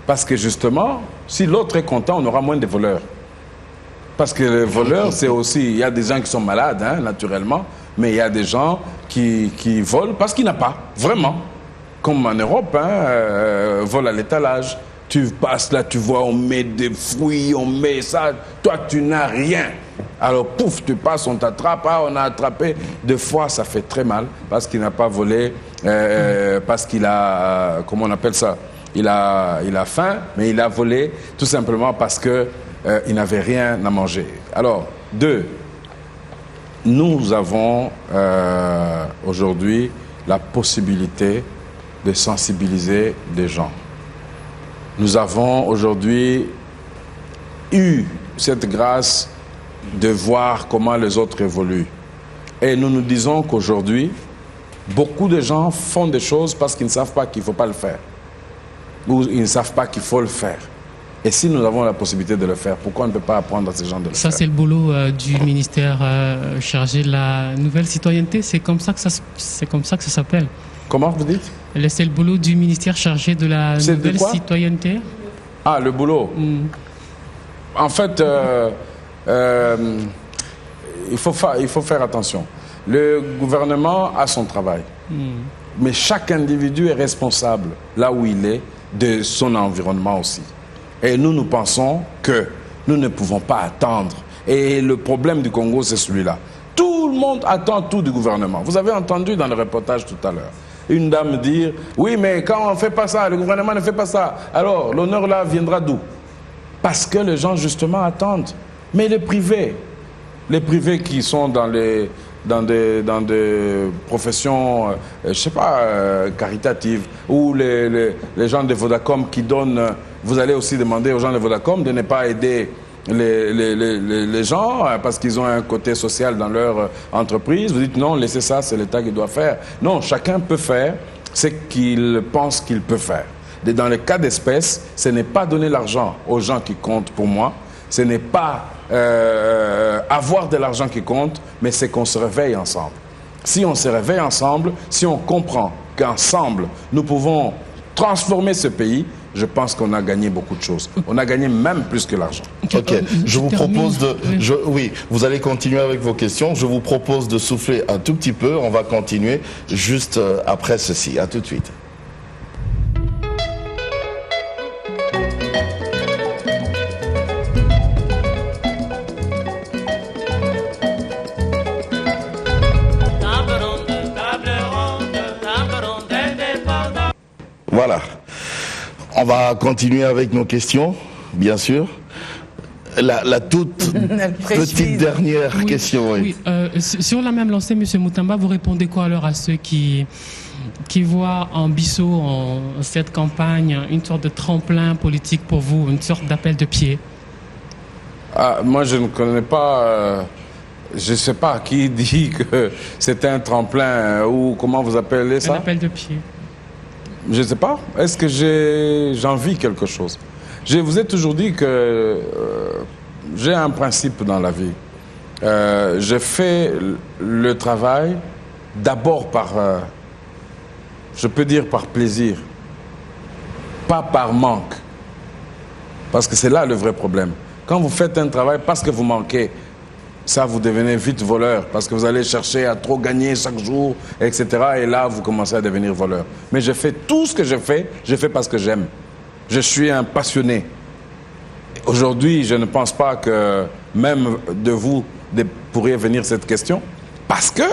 Parce que justement, si l'autre est content, on aura moins de voleurs. Parce que les voleurs, c'est aussi... Il y a des gens qui sont malades, hein, naturellement, mais il y a des gens qui volent parce qu'ils n'ont pas, vraiment. Comme en Europe, vol à l'étalage. Tu passes là, tu vois, on met des fruits, on met ça. Toi, tu n'as rien. Alors, pouf, tu passes, on t'attrape. Ah, on a attrapé. Des fois, ça fait très mal parce qu'il n'a pas volé, parce qu'il a, comment on appelle ça? Il a faim, mais il a volé tout simplement parce qu'il n'avait rien à manger. Alors, deux, nous avons aujourd'hui la possibilité de sensibiliser les gens. Nous avons aujourd'hui eu cette grâce de voir comment les autres évoluent. Et nous nous disons qu'aujourd'hui, beaucoup de gens font des choses parce qu'ils ne savent pas qu'il ne faut pas le faire. Ou ils ne savent pas qu'il faut le faire. Et si nous avons la possibilité de le faire, pourquoi on ne peut pas apprendre à ces gens de le faire? Ça, c'est le boulot du ministère chargé de la nouvelle citoyenneté. C'est comme ça que ça s'appelle. Comment vous dites? C'est le boulot du ministère chargé de la nouvelle citoyenneté. Ah, le boulot. En fait, il faut faire attention. Le gouvernement a son travail. Mais chaque individu est responsable, là où il est, de son environnement aussi. Et nous pensons que nous ne pouvons pas attendre. Et le problème du Congo, c'est celui-là. Tout le monde attend tout du gouvernement. Vous avez entendu dans le reportage tout à l'heure une dame dire « Oui, mais quand on ne fait pas ça, le gouvernement ne fait pas ça, alors l'honneur là viendra d'où ?» Parce que les gens justement attendent. Mais les privés qui sont dans des professions, je ne sais pas, caritatives, ou les gens de Vodacom qui donnent, vous allez aussi demander aux gens de Vodacom de ne pas aider les gens parce qu'ils ont un côté social dans leur entreprise. Vous dites non, laissez ça, c'est l'État qui doit faire. Non, chacun peut faire ce qu'il pense qu'il peut faire. Dans le cas d'espèce, ce n'est pas donner l'argent aux gens qui comptent pour moi, ce n'est pas avoir de l'argent qui compte, mais c'est qu'on se réveille ensemble. Si on se réveille ensemble, si on comprend qu'ensemble, nous pouvons transformer ce pays, je pense qu'on a gagné beaucoup de choses. On a gagné même plus que l'argent. Ok, je vous propose de... Oui, vous allez continuer avec vos questions. Je vous propose de souffler un tout petit peu. On va continuer juste après ceci. À tout de suite. Voilà. On va continuer avec nos questions, bien sûr. La toute petite dernière question. Oui. Sur la même lancée, M. Moutamba, vous répondez quoi alors à ceux qui voient en Bissau, en cette campagne, une sorte de tremplin politique pour vous, une sorte d'appel de pied? Moi, je ne connais pas... je ne sais pas qui dit que c'est un tremplin ou comment vous appelez ça? Un appel de pied. Je ne sais pas. Est-ce que j'envie quelque chose? Je vous ai toujours dit que j'ai un principe dans la vie. Je fais le travail d'abord par, je peux dire par plaisir, pas par manque. Parce que c'est là le vrai problème. Quand vous faites un travail parce que vous manquez, ça, vous devenez vite voleur parce que vous allez chercher à trop gagner chaque jour, etc. Et là, vous commencez à devenir voleur. Mais je fais tout ce que je fais parce que j'aime. Je suis un passionné. Aujourd'hui, je ne pense pas que même de vous pourriez venir cette question parce que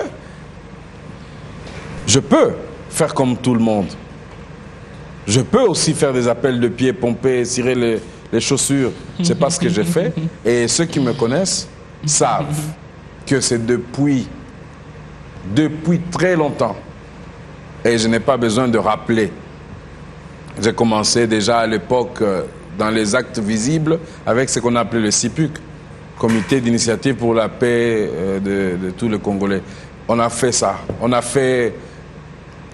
je peux faire comme tout le monde. Je peux aussi faire des appels de pied, pomper, cirer les chaussures. C'est pas ce que j'ai fait. Et ceux qui me connaissent savent que c'est depuis très longtemps. Et je n'ai pas besoin de rappeler. J'ai commencé déjà à l'époque dans les actes visibles avec ce qu'on appelait le CIPUC, Comité d'initiative pour la paix de tous les Congolais. On a fait ça.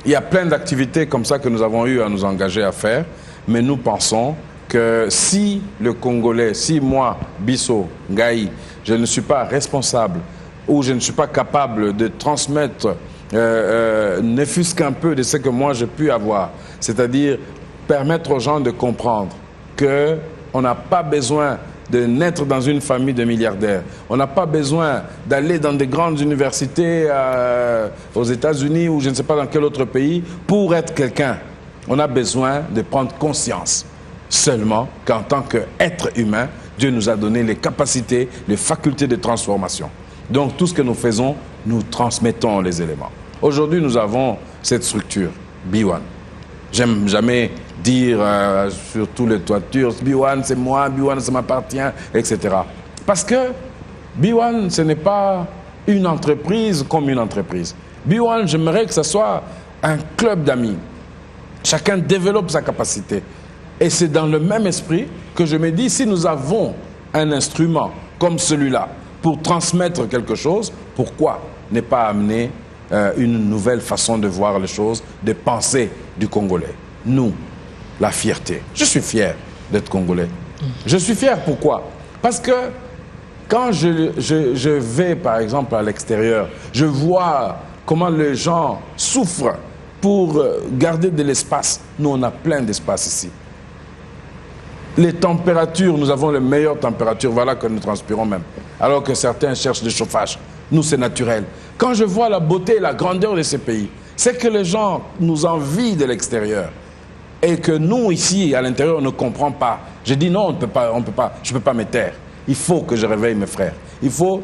Il y a plein d'activités comme ça que nous avons eu à nous engager à faire, mais nous pensons que si le Congolais, si moi, Bissau, Ngaï, je ne suis pas responsable ou je ne suis pas capable de transmettre ne fût-ce qu'un peu de ce que moi j'ai pu avoir, c'est-à-dire permettre aux gens de comprendre qu'on n'a pas besoin de naître dans une famille de milliardaires. On n'a pas besoin d'aller dans des grandes universités aux États-Unis ou je ne sais pas dans quel autre pays pour être quelqu'un. On a besoin de prendre conscience seulement qu'en tant qu'être humain, Dieu nous a donné les capacités, les facultés de transformation. Donc tout ce que nous faisons, nous transmettons les éléments. Aujourd'hui, nous avons cette structure, B1. J'aime jamais dire sur tous les toitures, B1 c'est moi, B1 ça m'appartient, etc. Parce que B1 ce n'est pas une entreprise comme une entreprise. B1, j'aimerais que ce soit un club d'amis. Chacun développe sa capacité. Et c'est dans le même esprit que je me dis, si nous avons un instrument comme celui-là pour transmettre quelque chose, pourquoi ne pas amener une nouvelle façon de voir les choses, de penser du Congolais? Nous, la fierté. Je suis fier d'être Congolais. Je suis fier, pourquoi? Parce que quand je vais, par exemple, à l'extérieur, je vois comment les gens souffrent pour garder de l'espace. Nous, on a plein d'espace ici. Les températures, nous avons les meilleures températures, voilà que nous transpirons même. Alors que certains cherchent le chauffage. Nous, c'est naturel. Quand je vois la beauté et la grandeur de ces pays, c'est que les gens nous envient de l'extérieur. Et que nous, ici, à l'intérieur, on ne comprend pas. Je dis non, je ne peux pas me taire. Il faut que je réveille mes frères. Il faut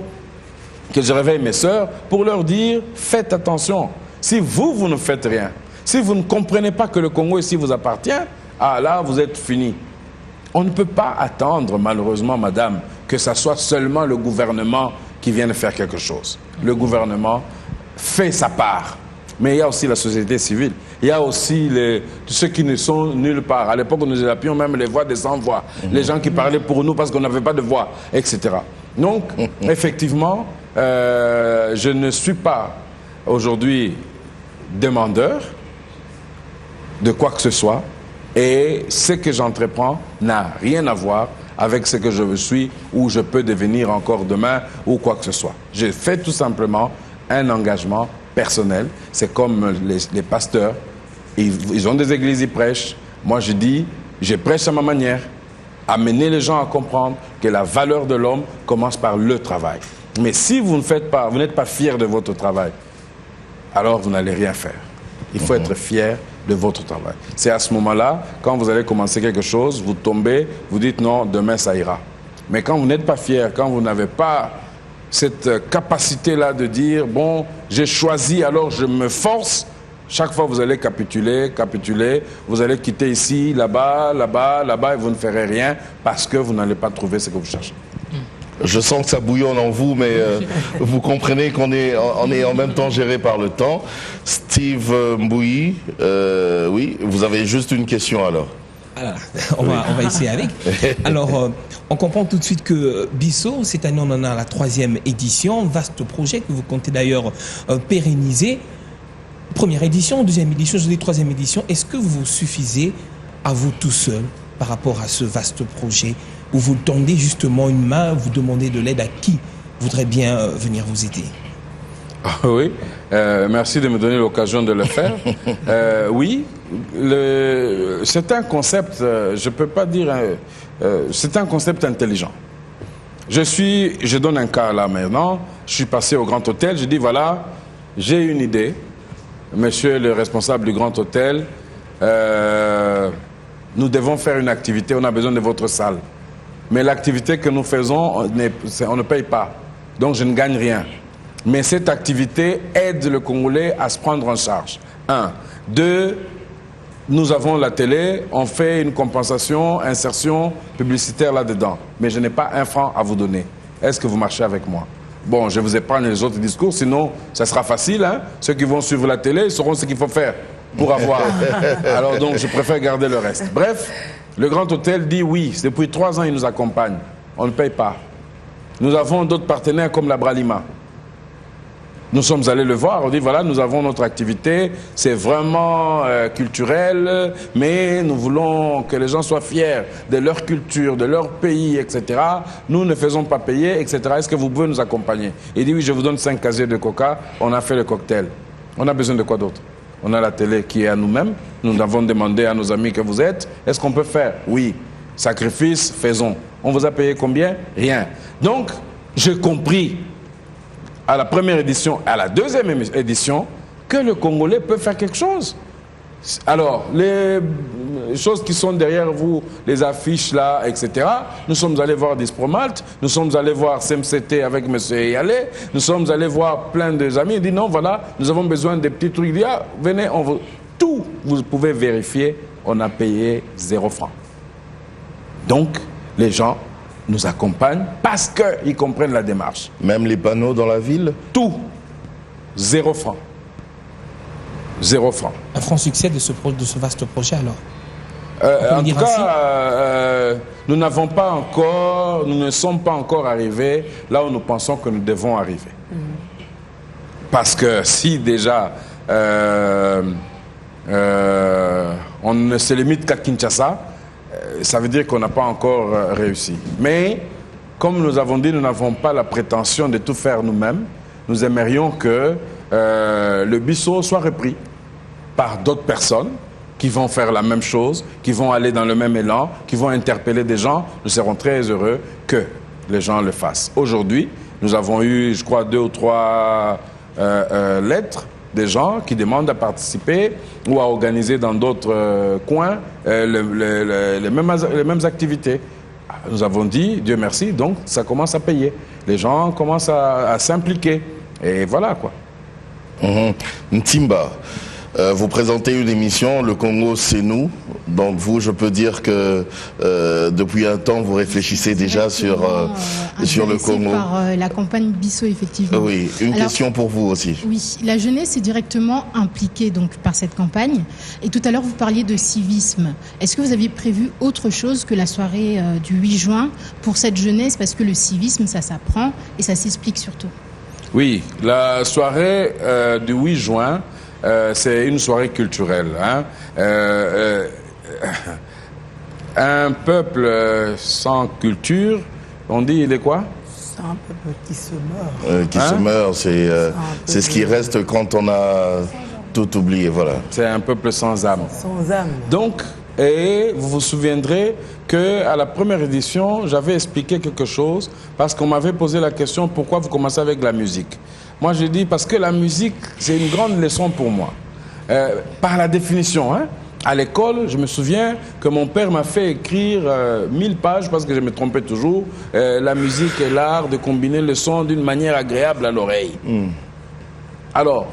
que je réveille mes sœurs pour leur dire, faites attention. Si vous ne faites rien, si vous ne comprenez pas que le Congo ici vous appartient, ah là, vous êtes fini. On ne peut pas attendre, malheureusement, madame, que ce soit seulement le gouvernement qui vienne faire quelque chose. Le gouvernement fait sa part. Mais il y a aussi la société civile. Il y a aussi tous ceux qui ne sont nulle part. À l'époque, nous appuyons même les voix des sans-voix. Les gens qui parlaient pour nous parce qu'on n'avait pas de voix, etc. Donc, effectivement, je ne suis pas aujourd'hui demandeur de quoi que ce soit. Et ce que j'entreprends n'a rien à voir avec ce que je suis ou je peux devenir encore demain ou quoi que ce soit. Je fais tout simplement un engagement personnel. C'est comme les pasteurs. Ils ont des églises, ils prêchent. Moi, je dis, je prêche à ma manière. Amener les gens à comprendre que la valeur de l'homme commence par le travail. Mais si vous n'êtes pas fier de votre travail, alors vous n'allez rien faire. Il faut être fier de votre travail. C'est à ce moment-là, quand vous allez commencer quelque chose, vous tombez, vous dites non, demain ça ira. Mais quand vous n'êtes pas fier, quand vous n'avez pas cette capacité-là de dire, bon, j'ai choisi, alors je me force, chaque fois vous allez capituler, vous allez quitter ici, là-bas, et vous ne ferez rien parce que vous n'allez pas trouver ce que vous cherchez. Je sens que ça bouillonne en vous, mais vous comprenez qu'on est en même temps géré par le temps. Steve Mbouyi, oui, vous avez juste une question alors. Alors, on va essayer avec. Alors, on comprend tout de suite que Bisso, cette année on en a la 3e édition, vaste projet que vous comptez d'ailleurs pérenniser. Première édition, 2e édition, je dis 3e édition. Est-ce que vous suffisez à vous tout seul par rapport à ce vaste projet où vous tendez justement une main, vous demandez de l'aide à qui voudrait bien venir vous aider? Oui, merci de me donner l'occasion de le faire. Oui, c'est un concept, je ne peux pas dire, c'est un concept intelligent. Je donne un cas là maintenant, je suis passé au Grand Hôtel, je dis voilà, j'ai une idée, monsieur le responsable du Grand Hôtel, nous devons faire une activité, on a besoin de votre salle. Mais l'activité que nous faisons, on ne paye pas. Donc je ne gagne rien. Mais cette activité aide le Congolais à se prendre en charge. 1. 2. Nous avons la télé, on fait une compensation, insertion publicitaire là-dedans. Mais je n'ai pas un franc à vous donner. Est-ce que vous marchez avec moi? Bon, je vous épargne les autres discours, sinon ça sera facile. Hein? Ceux qui vont suivre la télé, ils sauront ce qu'il faut faire pour avoir. Alors donc, je préfère garder le reste. Bref, le Grand Hôtel dit oui. Depuis 3 ans, il nous accompagne. On ne paye pas. Nous avons d'autres partenaires comme la Bralima. Nous sommes allés le voir, on dit voilà, nous avons notre activité, c'est vraiment culturel, mais nous voulons que les gens soient fiers de leur culture, de leur pays, etc. Nous ne faisons pas payer, etc. Est-ce que vous pouvez nous accompagner? Il dit oui, je vous donne 5 casiers de coca, on a fait le cocktail. On a besoin de quoi d'autre? On a la télé qui est à nous-mêmes, nous avons demandé à nos amis que vous êtes, est-ce qu'on peut faire? Oui. Sacrifice, faisons. On vous a payé combien? Rien. Donc, j'ai compris à la première édition, à la 2e édition, que le Congolais peut faire quelque chose. Alors, les choses qui sont derrière vous, les affiches là, etc., nous sommes allés voir Dispromalt, nous sommes allés voir CMCT avec M. Eyalé, nous sommes allés voir plein de amis, il dit non, voilà, nous avons besoin des petits trucs, il dit ah, venez, tout, vous pouvez vérifier, on a payé 0 franc. Donc, les gens nous accompagnent parce qu'ils comprennent la démarche. Même les panneaux dans la ville? Tout. 0 franc. 0 franc. Un franc succès de ce vaste projet alors? En tout cas, nous ne sommes pas encore arrivés là où nous pensons que nous devons arriver. Parce que si déjà on ne se limite qu'à Kinshasa, ça veut dire qu'on n'a pas encore réussi. Mais, comme nous avons dit, nous n'avons pas la prétention de tout faire nous-mêmes. Nous aimerions que le Bisso soit repris par d'autres personnes qui vont faire la même chose, qui vont aller dans le même élan, qui vont interpeller des gens. Nous serons très heureux que les gens le fassent. Aujourd'hui, nous avons eu, je crois, 2 ou 3 lettres des gens qui demandent à participer ou à organiser dans d'autres coins les mêmes activités. Nous avons dit, Dieu merci, donc ça commence à payer. Les gens commencent à s'impliquer. Et voilà quoi. Ntimba, vous présentez une émission, Le Congo c'est nous. Donc vous, je peux dire que depuis un temps, vous réfléchissez déjà sur le Congo. Par la campagne Bisso, effectivement. Oui, question pour vous aussi. Oui, la jeunesse est directement impliquée donc, par cette campagne. Et tout à l'heure, vous parliez de civisme. Est-ce que vous aviez prévu autre chose que la soirée du 8 juin pour cette jeunesse? Parce que le civisme, ça s'apprend et ça s'explique surtout. Oui, la soirée du 8 juin, c'est une soirée culturelle. Hein. Un peuple sans culture, on dit il est quoi? C'est un peuple qui se meurt. Qui se meurt, c'est ce qui reste quand on a tout oublié, voilà. C'est un peuple sans âme. Sans âme. Donc, et vous vous souviendrez qu'à la première édition, j'avais expliqué quelque chose parce qu'on m'avait posé la question pourquoi vous commencez avec la musique. Moi, j'ai dit parce que la musique, c'est une grande leçon pour moi. Par la définition, hein, à l'école, je me souviens que mon père m'a fait écrire 1000 pages parce que je me trompais toujours. La musique est l'art de combiner le son d'une manière agréable à l'oreille. Alors,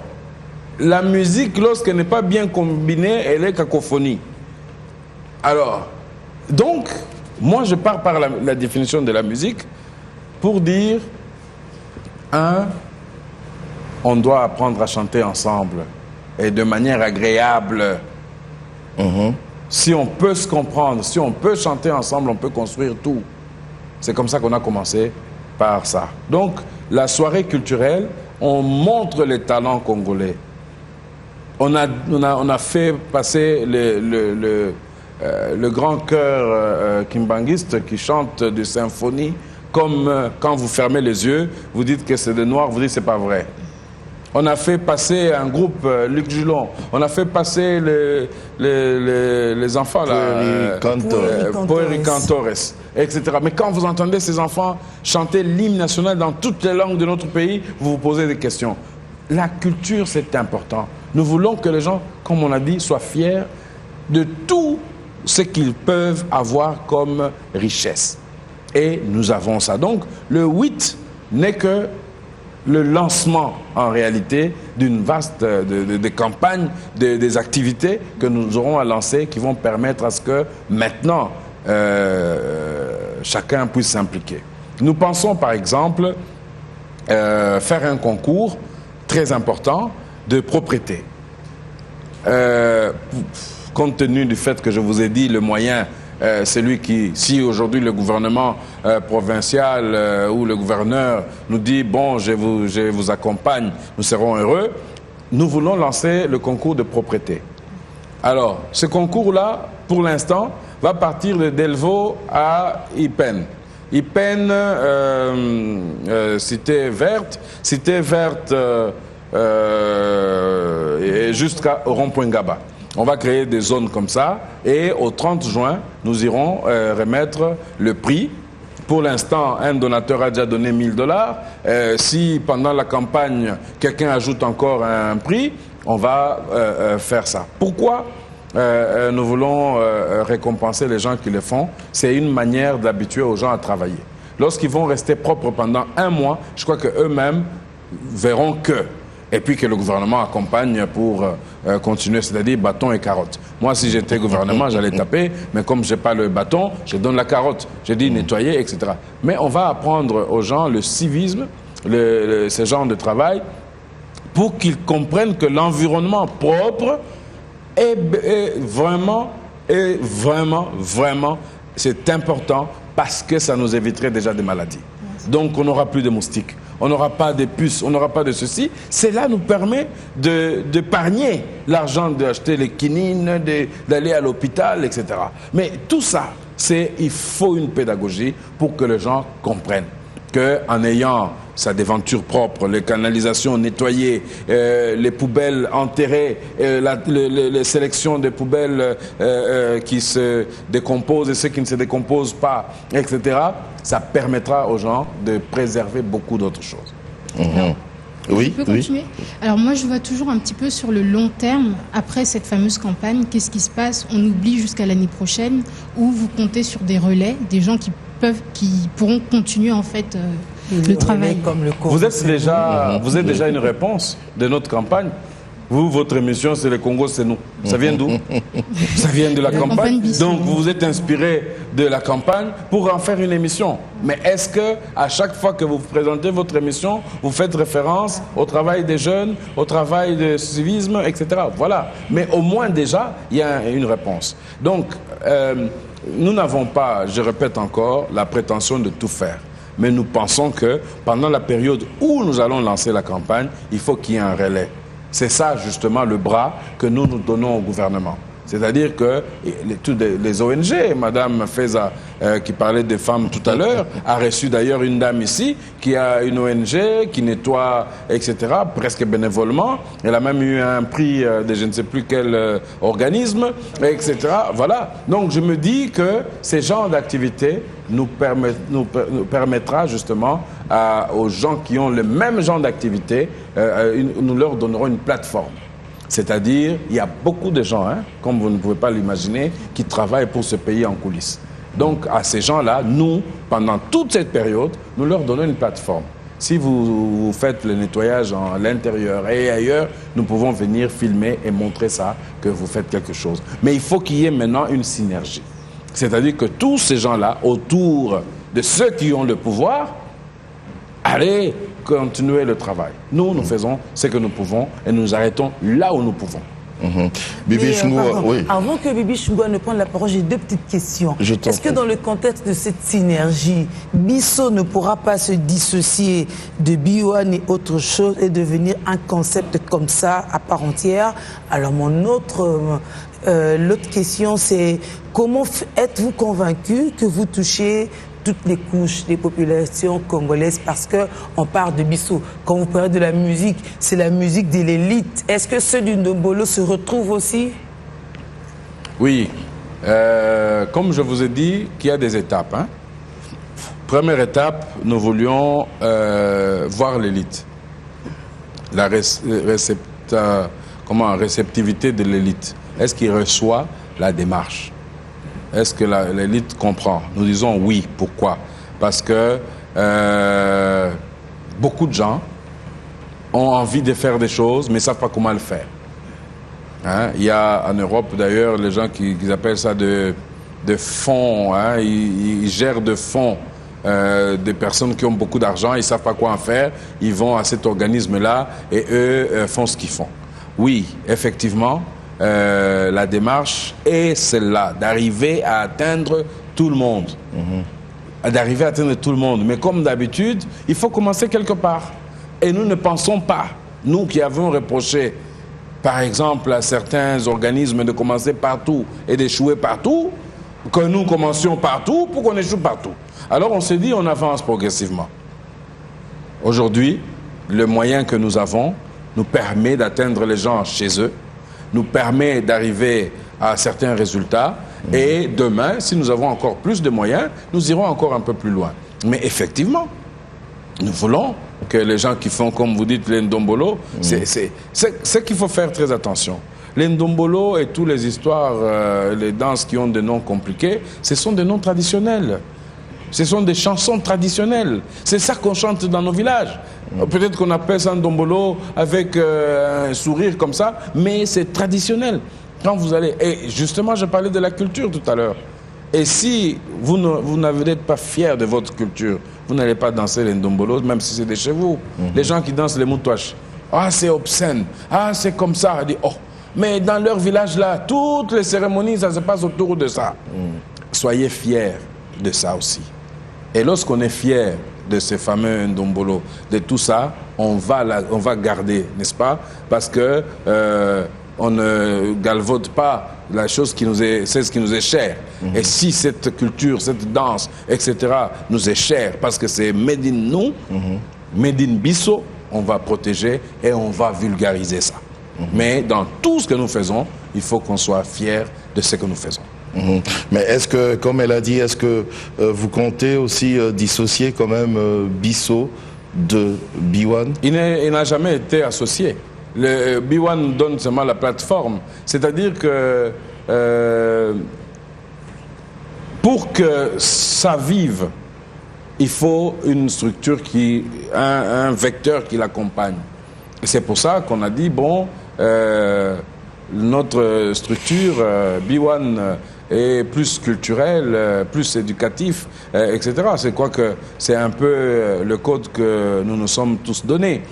la musique, lorsqu'elle n'est pas bien combinée, elle est cacophonie. Alors, donc, moi je pars par la définition de la musique pour dire, on doit apprendre à chanter ensemble et de manière agréable. Si on peut se comprendre, si on peut chanter ensemble, on peut construire tout. C'est comme ça qu'on a commencé par ça. Donc, la soirée culturelle, on montre les talents congolais. On a fait passer le grand chœur kimbanguiste qui chante des symphonies, comme quand vous fermez les yeux, vous dites que c'est de noir, vous dites que c'est pas vrai. On a fait passer un groupe, Luc Julon, on a fait passer les enfants là, Poeri Cantores, etc. Mais quand vous entendez ces enfants chanter l'hymne national dans toutes les langues de notre pays, vous vous posez des questions. La culture, c'est important. Nous voulons que les gens, comme on a dit, soient fiers de tout ce qu'ils peuvent avoir comme richesse. Et nous avons ça. Donc, le 8 n'est que le lancement, en réalité, d'une vaste de campagne, des activités que nous aurons à lancer qui vont permettre à ce que, maintenant, chacun puisse s'impliquer. Nous pensons, par exemple, faire un concours très important de propriété. Compte tenu du fait que je vous ai dit, le moyen, celui qui, si aujourd'hui le gouvernement provincial ou le gouverneur nous dit, bon, je vous accompagne, nous serons heureux, nous voulons lancer le concours de propriété. Alors, ce concours-là, pour l'instant, va partir de Delvaux à Ipen. Ipen, Cité Verte jusqu'à rond-point Gaba. On va créer des zones comme ça et au 30 juin, nous irons remettre le prix. Pour l'instant, un donateur a déjà donné $1000. Si pendant la campagne, quelqu'un ajoute encore un prix, on va faire ça. Pourquoi nous voulons récompenser les gens qui le font? C'est une manière d'habituer aux gens à travailler. Lorsqu'ils vont rester propres pendant 1 mois, je crois qu'eux-mêmes verront que. Et puis que le gouvernement accompagne pour continuer, c'est-à-dire bâton et carotte. Moi, si j'étais gouvernement, j'allais taper, mais comme je n'ai pas le bâton, je donne la carotte. Je dis nettoyer, etc. Mais on va apprendre aux gens le civisme, ce genre de travail, pour qu'ils comprennent que l'environnement propre est vraiment, c'est important parce que ça nous éviterait déjà des maladies. Donc, on n'aura plus de moustiques. On n'aura pas de puces, on n'aura pas de ceci. Cela nous permet d'épargner l'argent d'acheter les quinines, d'aller à l'hôpital, etc. Mais tout ça, il faut une pédagogie pour que les gens comprennent. qu'en ayant sa déventure propre, les canalisations nettoyées, les poubelles enterrées, les sélections des poubelles qui se décomposent et ceux qui ne se décomposent pas, etc., ça permettra aux gens de préserver beaucoup d'autres choses. Oui, je peux continuer. Alors moi, je vois toujours un petit peu sur le long terme, après cette fameuse campagne, qu'est-ce qui se passe? On oublie jusqu'à l'année prochaine, ou vous comptez sur des relais, des gens qui pourront continuer en fait le travail. Comme le vous êtes déjà une réponse de notre campagne. Vous, votre émission, c'est le Congo, c'est nous. Ça vient d'où? Ça vient de la campagne. Donc, vous vous êtes inspiré de la campagne pour en faire une émission. Mais est-ce que à chaque fois que vous présentez votre émission, vous faites référence au travail des jeunes, au travail de civisme, etc. Voilà. Mais au moins, déjà, il y a une réponse. Donc, nous n'avons pas, je répète encore, la prétention de tout faire. Mais nous pensons que pendant la période où nous allons lancer la campagne, il faut qu'il y ait un relais. C'est ça, justement, le bras que nous donnons au gouvernement. C'est-à-dire que toutes les ONG, Madame Feza, qui parlait des femmes tout à l'heure, a reçu d'ailleurs une dame ici, qui a une ONG, qui nettoie, etc., presque bénévolement. Elle a même eu un prix de je ne sais plus quel organisme, etc. Voilà. Donc je me dis que ces genres d'activités nous permettra justement aux gens qui ont le même genre d'activité, nous leur donnerons une plateforme. C'est-à-dire, il y a beaucoup de gens, comme vous ne pouvez pas l'imaginer, qui travaillent pour ce pays en coulisses. Donc, à ces gens-là, nous, pendant toute cette période, nous leur donnons une plateforme. Si vous faites le nettoyage à l'intérieur et ailleurs, nous pouvons venir filmer et montrer ça, que vous faites quelque chose. Mais il faut qu'il y ait maintenant une synergie. C'est-à-dire que tous ces gens-là, autour de ceux qui ont le pouvoir, allez continuer le travail. Nous faisons ce que nous pouvons et nous arrêtons là où nous pouvons. Bibi Chungwa, oui. Avant que Bibi Chungwa ne prenne la parole, j'ai deux petites questions. Est-ce que dans le contexte de cette synergie, Bisso ne pourra pas se dissocier de Biwan et autre chose et devenir un concept comme ça à part entière? Alors l'autre question, c'est comment êtes-vous convaincu que vous touchez toutes les couches des populations congolaises, parce qu'on parle de Bisso. Quand vous parlez de la musique, c'est la musique de l'élite. Est-ce que ceux du Ndombolo se retrouvent aussi? Oui. Comme je vous ai dit, qu'il y a des étapes. Première étape, nous voulions voir l'élite. La réceptivité de l'élite. Est-ce qu'il reçoit la démarche? Est-ce que l'élite comprend? Nous disons oui. Pourquoi? Parce que beaucoup de gens ont envie de faire des choses, mais ne savent pas comment le faire. Il y a en Europe, d'ailleurs, les gens qui appellent ça de fonds. Ils gèrent de fonds des personnes qui ont beaucoup d'argent, ils ne savent pas quoi en faire. Ils vont à cet organisme-là et eux font ce qu'ils font. Oui, effectivement. La démarche est celle-là, d'arriver à atteindre tout le monde. D'arriver à atteindre tout le monde. Mais comme d'habitude, il faut commencer quelque part. Et nous ne pensons pas, nous qui avons reproché, par exemple, à certains organismes de commencer partout et d'échouer partout, que nous commencions partout pour qu'on échoue partout. Alors on s'est dit, on avance progressivement. Aujourd'hui, le moyen que nous avons nous permet d'atteindre les gens chez eux, nous permet d'arriver à certains résultats. Et demain, si nous avons encore plus de moyens, nous irons encore un peu plus loin. Mais effectivement, nous voulons que les gens qui font, comme vous dites, les Ndombolo, c'est qu'il faut faire très attention. Les Ndombolo et toutes les histoires, les danses qui ont des noms compliqués, ce sont des noms traditionnels. Ce sont des chansons traditionnelles. C'est ça qu'on chante dans nos villages. Peut-être qu'on appelle ça un Ndombolo avec un sourire comme ça, mais c'est traditionnel. Quand vous allez... Et justement, je parlais de la culture tout à l'heure. Et si vous n'êtes pas fier de votre culture, vous n'allez pas danser les Ndombolo, même si c'est de chez vous. Les gens qui dansent les moutouaches, ah, c'est obscène, ah, c'est comme ça. On dit, oh. Mais dans leur village là, toutes les cérémonies, ça se passe autour de ça. Soyez fiers de ça aussi. Et lorsqu'on est fier de ces fameux Ndombolo, de tout ça, on va garder, n'est-ce pas? Parce que on ne galvaude pas la chose qui nous est, c'est ce qui nous est cher. Et si cette culture, cette danse, etc. nous est chère parce que c'est made in nous, made in Bisso, on va protéger et on va vulgariser ça. Mais dans tout ce que nous faisons, il faut qu'on soit fiers de ce que nous faisons. Mais est-ce que, comme elle a dit, est-ce que vous comptez aussi dissocier quand même Bisso de B1? Il n'a jamais été associé. Le B1 donne seulement la plateforme. C'est-à-dire que pour que ça vive, il faut une structure un vecteur qui l'accompagne. Et c'est pour ça qu'on a dit, bon, notre structure B1 est plus culturelle, plus éducatif, etc. C'est quoi que c'est un peu le code que nous nous sommes tous donnés.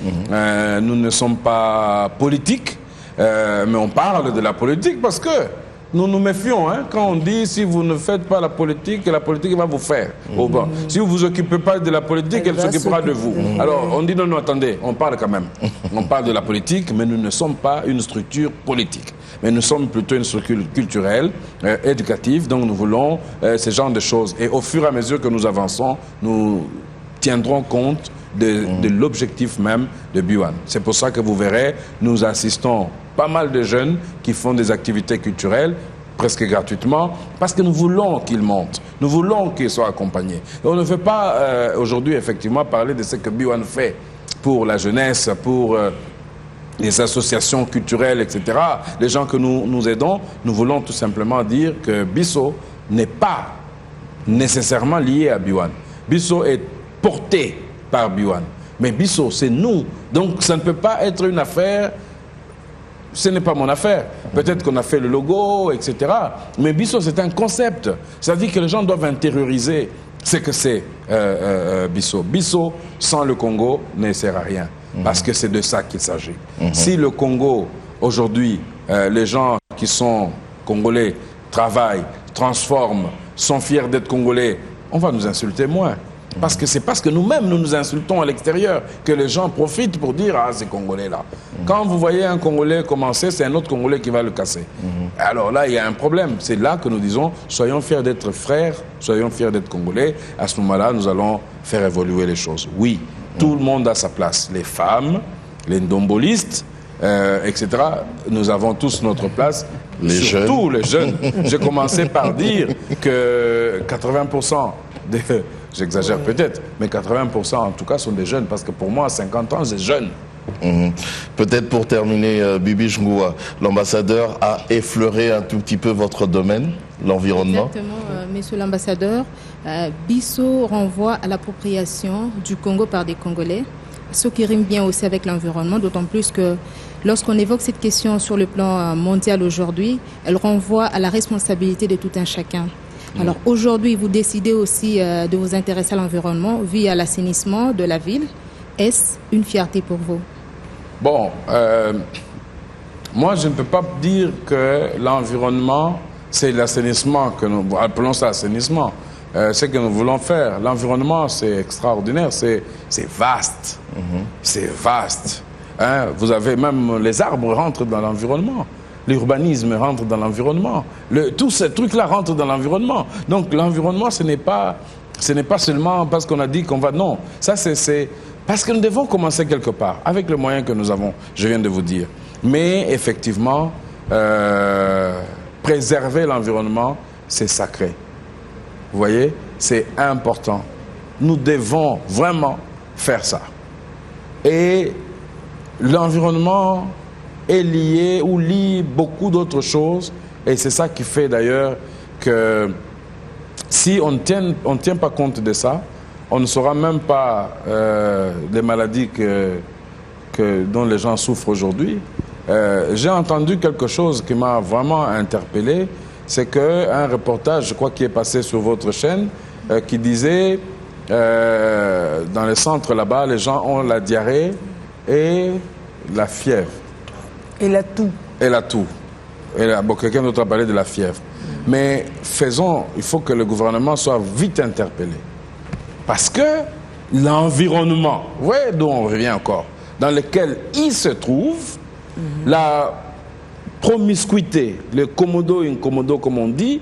Nous ne sommes pas politiques, mais on parle de la politique parce que nous nous méfions quand on dit si vous ne faites pas la politique va vous faire. Si vous ne vous occupez pas de la politique, elle s'occupera de vous. Alors on dit non, attendez, on parle quand même. On parle de la politique, mais nous ne sommes pas une structure politique. Mais nous sommes plutôt une structure culturelle, éducative, donc nous voulons ce genre de choses. Et au fur et à mesure que nous avançons, nous tiendrons compte de l'objectif même de B1. C'est pour ça que vous verrez, nous assistons pas mal de jeunes qui font des activités culturelles presque gratuitement parce que nous voulons qu'ils montent, nous voulons qu'ils soient accompagnés. Et on ne veut pas aujourd'hui effectivement parler de ce que B1 fait pour la jeunesse, pour les associations culturelles, etc. Les gens que nous aidons, nous voulons tout simplement dire que Bisso n'est pas nécessairement lié à B1. Bisso est porté par B1. Mais Bisso, c'est nous. Donc ça ne peut pas être une affaire. Ce n'est pas mon affaire. Peut-être qu'on a fait le logo, etc. Mais Bisso, c'est un concept. Ça veut dire que les gens doivent intérioriser ce que c'est Bisso. Bisso, sans le Congo, ne sert à rien. Parce que c'est de ça qu'il s'agit. Si le Congo, aujourd'hui, les gens qui sont congolais travaillent, transforment, sont fiers d'être congolais, on va nous insulter moins. Parce que c'est parce que nous-mêmes, nous nous insultons à l'extérieur que les gens profitent pour dire « Ah, ces Congolais-là ». Quand vous voyez un Congolais commencer, c'est un autre Congolais qui va le casser. Alors là, il y a un problème. C'est là que nous disons « Soyons fiers d'être frères, soyons fiers d'être Congolais ». À ce moment-là, nous allons faire évoluer les choses. Oui, tout le monde a sa place. Les femmes, les ndombolistes, etc. Nous avons tous notre place. Surtout les jeunes. J'ai commencé par dire que 80% des... J'exagère peut-être, mais 80% en tout cas sont des jeunes, parce que pour moi, à 50 ans, c'est jeune. Peut-être pour terminer, Bibi Ngoua, l'ambassadeur a effleuré un tout petit peu votre domaine, l'environnement. Exactement, monsieur l'ambassadeur. Bisso renvoie à l'appropriation du Congo par des Congolais, ce qui rime bien aussi avec l'environnement, d'autant plus que lorsqu'on évoque cette question sur le plan mondial aujourd'hui, elle renvoie à la responsabilité de tout un chacun. Alors aujourd'hui, vous décidez aussi de vous intéresser à l'environnement via l'assainissement de la ville. Est-ce une fierté pour vous? Bon, moi je ne peux pas dire que l'environnement, c'est l'assainissement, que nous appelons ça assainissement. Ce que nous voulons faire, l'environnement c'est extraordinaire, c'est vaste. C'est vaste. Vous avez même les arbres rentrent dans l'environnement. L'urbanisme rentre dans l'environnement. Tous ces trucs-là rentrent dans l'environnement. Donc l'environnement, ce n'est pas seulement parce qu'on a dit qu'on va... Non, ça c'est parce que nous devons commencer quelque part, avec les moyens que nous avons, je viens de vous dire. Mais effectivement, préserver l'environnement, c'est sacré. Vous voyez, c'est important. Nous devons vraiment faire ça. Et l'environnement est lié ou lie beaucoup d'autres choses, et c'est ça qui fait d'ailleurs que si on ne tient pas compte de ça, on ne saura même pas des maladies dont les gens souffrent aujourd'hui. J'ai entendu quelque chose qui m'a vraiment interpellé, c'est qu'un reportage, je crois, qui est passé sur votre chaîne, qui disait dans les centres là-bas, les gens ont la diarrhée et la fièvre. Et la toux. Et la toux. Bon, quelqu'un d'autre a parlé de la fièvre. Mais il faut que le gouvernement soit vite interpellé. Parce que l'environnement, vous voyez d'où on revient encore, dans lequel il se trouve, la promiscuité, le commodo incommodo comme on dit,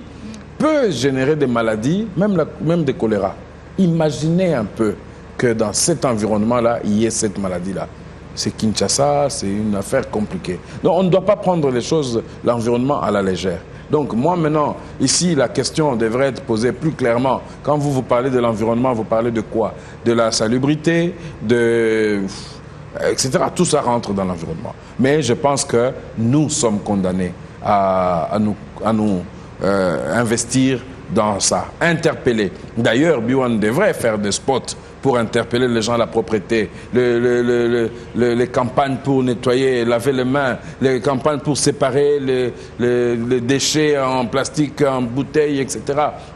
peut générer des maladies, même des choléra. Imaginez un peu que dans cet environnement-là, il y ait cette maladie-là. C'est Kinshasa, c'est une affaire compliquée. Donc on ne doit pas prendre les choses, l'environnement à la légère. Donc moi maintenant, ici, la question devrait être posée plus clairement. Quand vous parlez de l'environnement, vous parlez de quoi? De la salubrité, etc. Tout ça rentre dans l'environnement. Mais je pense que nous sommes condamnés à nous investir dans ça, interpeller. D'ailleurs, Biwan devrait faire des spots pour interpeller les gens à la propreté, les campagnes pour nettoyer, laver les mains, les campagnes pour séparer les déchets en plastique, en bouteilles, etc.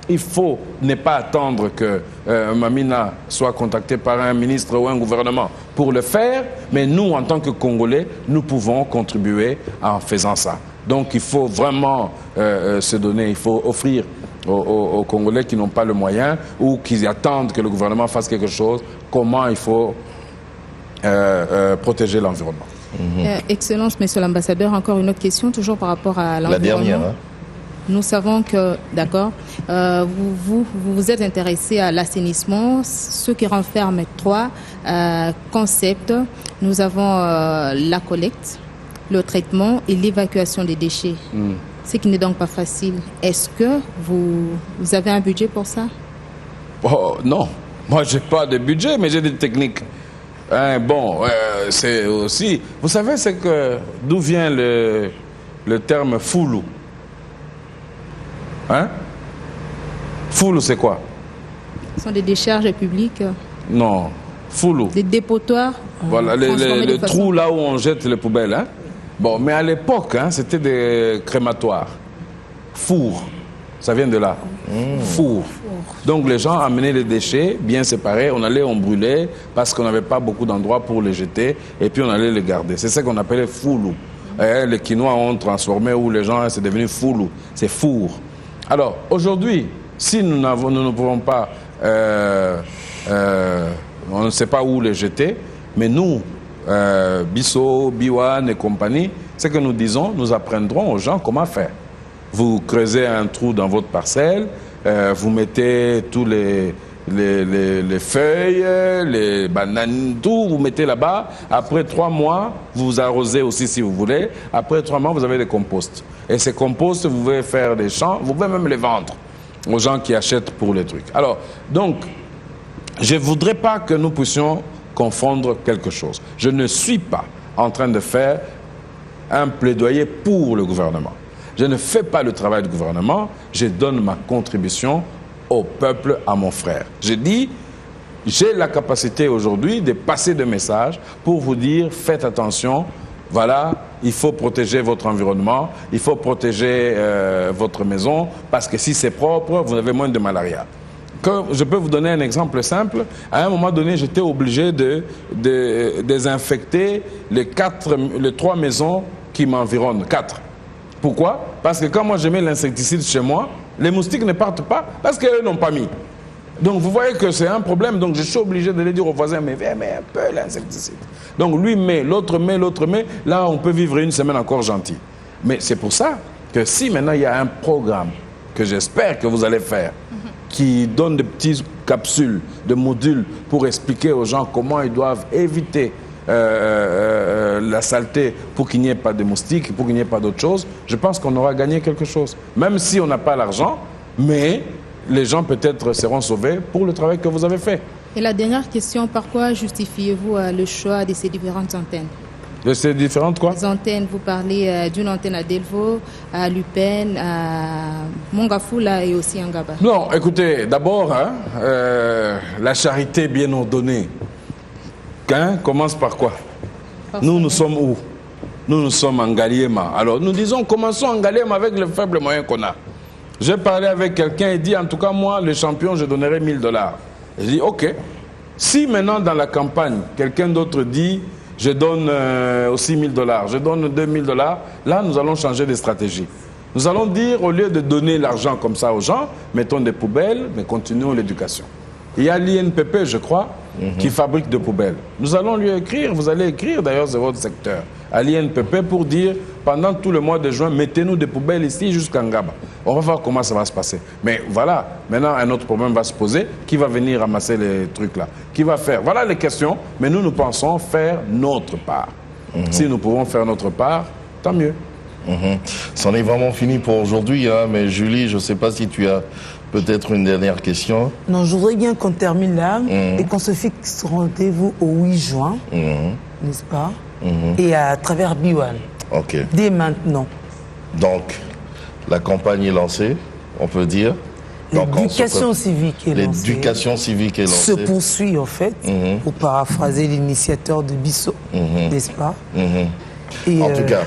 Il faut ne pas attendre que Mamina soit contactée par un ministre ou un gouvernement pour le faire, mais nous, en tant que Congolais, nous pouvons contribuer en faisant ça. Donc il faut vraiment se donner, il faut offrir aux Congolais qui n'ont pas le moyen ou qui attendent que le gouvernement fasse quelque chose, comment il faut protéger l'environnement. Excellence, Monsieur l'ambassadeur, encore une autre question, toujours par rapport à l'environnement. La dernière. Hein. Nous savons que, d'accord, vous êtes intéressé à l'assainissement, ce qui renferme 3 concepts. Nous avons la collecte, le traitement et l'évacuation des déchets. Ce qui n'est donc pas facile. Est-ce que vous avez un budget pour ça? Oh, non. Moi, je n'ai pas de budget, mais j'ai des techniques. C'est aussi... Vous savez, c'est que d'où vient le terme foulou? Hein? Foulou, c'est quoi? Ce sont des décharges publiques? Non. Foulou. Des dépotoirs? Voilà, le trou là où on jette les poubelles, hein? Bon, mais à l'époque, hein, c'était des crématoires. Four, ça vient de là. Four. Donc les gens amenaient les déchets bien séparés, on brûlait parce qu'on n'avait pas beaucoup d'endroits pour les jeter et puis on allait les garder. C'est ça qu'on appelait foulou. Les Quinois ont transformé où les gens, c'est devenu foulou, c'est four. Alors aujourd'hui, si nous ne pouvons pas, on ne sait pas où les jeter, mais nous, Bisso, Biwan et compagnie, ce que nous disons, nous apprendrons aux gens comment faire. Vous creusez un trou dans votre parcelle, vous mettez tous les feuilles, les bananes, tout, vous mettez là-bas. Après 3 mois, vous arrosez aussi si vous voulez. Après 3 mois, vous avez des composts. Et ces composts, vous pouvez faire des champs, vous pouvez même les vendre aux gens qui achètent pour les trucs. Alors, donc, je ne voudrais pas que nous puissions confondre quelque chose. Je ne suis pas en train de faire un plaidoyer pour le gouvernement. Je ne fais pas le travail du gouvernement, je donne ma contribution au peuple, à mon frère. Je dis, j'ai la capacité aujourd'hui de passer des messages pour vous dire, faites attention, voilà, il faut protéger votre environnement, il faut protéger votre maison, parce que si c'est propre, vous avez moins de malaria. Je peux vous donner un exemple simple. À un moment donné, j'étais obligé de désinfecter les 3 maisons qui m'environnent. 4. Pourquoi? Parce que quand moi je mets l'insecticide chez moi, les moustiques ne partent pas parce qu'eux n'ont pas mis. Donc vous voyez que c'est un problème. Donc je suis obligé de les dire aux voisins, mais viens, mets un peu l'insecticide. Donc lui met, l'autre met, l'autre met. Là, on peut vivre une semaine encore gentil. Mais c'est pour ça que si maintenant il y a un programme que j'espère que vous allez faire, qui donne des petites capsules, des modules pour expliquer aux gens comment ils doivent éviter la saleté pour qu'il n'y ait pas de moustiques, pour qu'il n'y ait pas d'autre chose, je pense qu'on aura gagné quelque chose. Même si on n'a pas l'argent, mais les gens peut-être seront sauvés pour le travail que vous avez fait. Et la dernière question, par quoi justifiez-vous le choix de ces différentes antennes? De ces différentes quoi? Les antennes, vous parlez d'une antenne à Delvaux, à Lupin, à Mongafula et aussi à Ngaba. Non, écoutez, d'abord, hein, la charité bien ordonnée commence par quoi? Nous sommes où? Nous sommes en Ngaliema. Alors nous disons, commençons en Ngaliema avec le faible moyen qu'on a. J'ai parlé avec quelqu'un et dit, en tout cas moi, le champion, je donnerai $1000. Je dis, ok. Si maintenant dans la campagne, quelqu'un d'autre dit, je donne aussi $1000, je donne $2000, là nous allons changer de stratégie. Nous allons dire, au lieu de donner l'argent comme ça aux gens, mettons des poubelles, mais continuons l'éducation. Il y a l'INPP, je crois, qui fabrique des poubelles. Nous allons lui écrire, vous allez écrire d'ailleurs, c'est votre secteur, à l'INPP pour dire, pendant tout le mois de juin, mettez-nous des poubelles ici jusqu'à Ngaba. On va voir comment ça va se passer. Mais voilà, maintenant un autre problème va se poser. Qui va venir ramasser les trucs là? Qui va faire? Voilà les questions. Mais nous pensons faire notre part. Si nous pouvons faire notre part, tant mieux. C'en est vraiment fini pour aujourd'hui, hein, mais Julie, je ne sais pas si tu as peut-être une dernière question. Non, je voudrais bien qu'on termine là et qu'on se fixe rendez-vous au 8 juin, n'est-ce pas? Et à travers Biwan. Ok. Dès maintenant. Donc, la campagne est lancée, on peut dire. L'éducation civique est lancée. L'éducation civique est lancée. Se poursuit en fait, pour paraphraser l'initiateur de Bissau, n'est-ce pas? Et en tout cas,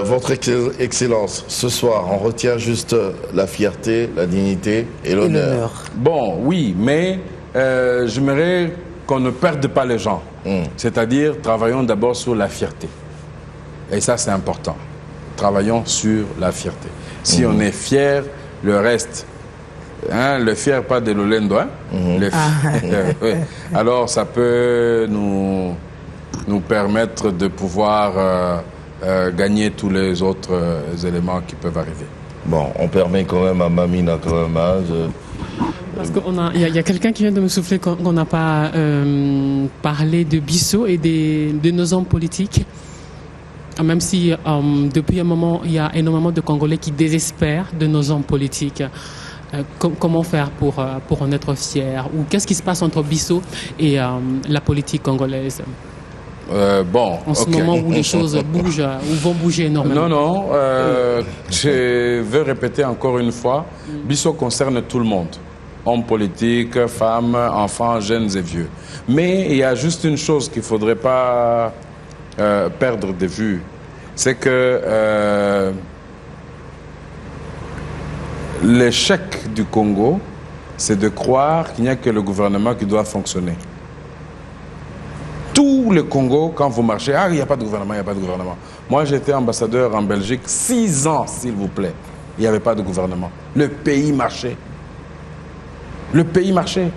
votre Excellence, ce soir, on retient juste la fierté, la dignité et l'honneur. Bon, oui, mais j'aimerais qu'on ne perde pas les gens. C'est-à-dire, travaillons d'abord sur la fierté. Et ça, c'est important. Travaillons sur la fierté. Si on est fier, le reste, le fier pas de l'Olendo, oui. Alors ça peut nous permettre de pouvoir gagner tous les autres éléments qui peuvent arriver. Bon, on permet quand même à Mamina quand même. Parce qu'il y a quelqu'un qui vient de me souffler qu'on n'a pas parlé de Bissau et de nos hommes politiques. Même si depuis un moment, il y a énormément de Congolais qui désespèrent de nos hommes politiques. Comment faire pour en être fier? Ou qu'est-ce qui se passe entre Bissau et la politique congolaise? En ce moment où les choses bougent, ou vont bouger énormément. Non, je veux répéter encore une fois, Bissau concerne tout le monde. Hommes politiques, femmes, enfants, jeunes et vieux. Mais il y a juste une chose qu'il ne faudrait pas perdre de vue, c'est que l'échec du Congo, c'est de croire qu'il n'y a que le gouvernement qui doit fonctionner. Tout le Congo, quand vous marchez, il n'y a pas de gouvernement, il n'y a pas de gouvernement. Moi, j'étais ambassadeur en Belgique 6 ans, s'il vous plaît. Il n'y avait pas de gouvernement. Le pays marchait. Le pays marchait.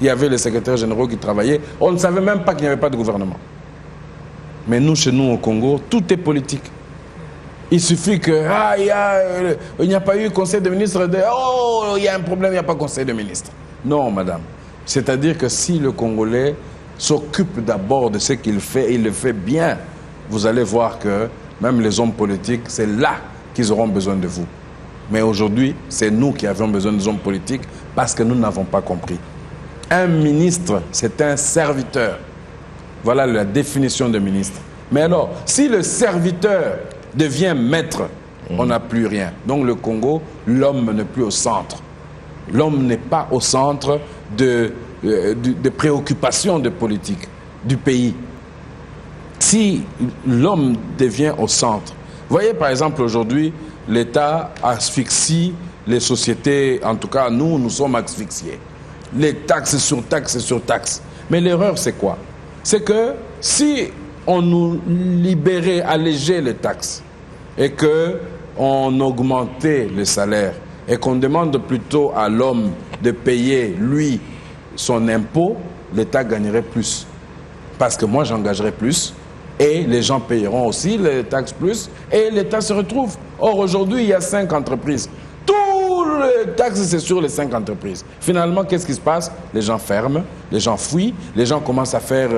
Il y avait les secrétaires généraux qui travaillaient. On ne savait même pas qu'il n'y avait pas de gouvernement. Mais nous, chez nous, au Congo, tout est politique. Il suffit que, il n'y a pas eu conseil de ministre, il y a un problème, il n'y a pas conseil de ministre. Non, madame. C'est-à-dire que si le Congolais s'occupe d'abord de ce qu'il fait, et il le fait bien, vous allez voir que même les hommes politiques, c'est là qu'ils auront besoin de vous. Mais aujourd'hui, c'est nous qui avons besoin des hommes politiques parce que nous n'avons pas compris. Un ministre, c'est un serviteur. Voilà la définition de ministre. Mais alors, si le serviteur devient maître, on n'a plus rien. Donc le Congo, l'homme n'est plus au centre. L'homme n'est pas au centre de préoccupations de politique du pays. Si l'homme devient au centre, voyez par exemple aujourd'hui, l'État asphyxie les sociétés, en tout cas nous sommes asphyxiés. Les taxes sur taxes sur taxes. Mais l'erreur c'est quoi? C'est que si on nous libérait, allégeait les taxes et qu'on augmentait les salaires et qu'on demande plutôt à l'homme de payer, lui, son impôt, l'État gagnerait plus. Parce que moi, j'engagerai plus et les gens payeront aussi les taxes plus et l'État se retrouve. Or, aujourd'hui, il y a 5 entreprises. Toutes les taxes, c'est sur les 5 entreprises. Finalement, qu'est-ce qui se passe? Les gens ferment, les gens fuient, les gens commencent à faire,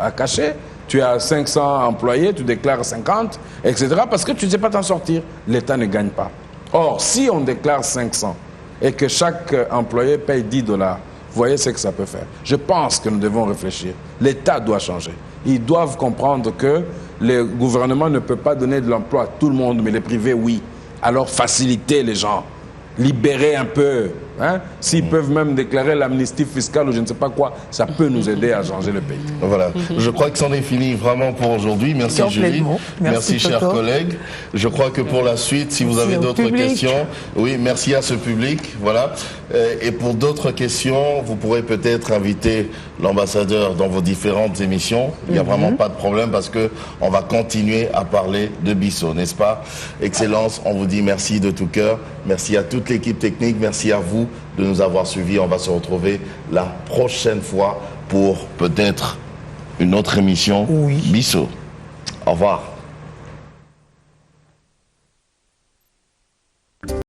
à cacher. Tu as 500 employés, tu déclares 50, etc. parce que tu ne sais pas t'en sortir. L'État ne gagne pas. Or, si on déclare 500 et que chaque employé paye $10, vous voyez ce que ça peut faire. Je pense que nous devons réfléchir. L'État doit changer. Ils doivent comprendre que le gouvernement ne peut pas donner de l'emploi à tout le monde, mais les privés, oui. Alors, faciliter les gens. Libérer un peu. S'ils peuvent même déclarer l'amnistie fiscale ou je ne sais pas quoi, ça peut nous aider à changer le pays. Voilà. Je crois que c'en est fini vraiment pour aujourd'hui. Merci Julie. Merci chers collègues. Je crois que pour la suite, si vous avez d'autres questions, oui, merci à ce public. Voilà. Et pour d'autres questions, vous pourrez peut-être inviter l'ambassadeur dans vos différentes émissions. Il n'y a vraiment pas de problème parce que on va continuer à parler de Bissau, n'est-ce pas? Excellence, on vous dit merci de tout cœur. Merci à toute l'équipe technique. Merci à vous de nous avoir suivis. On va se retrouver la prochaine fois pour peut-être une autre émission Bissau. Au revoir.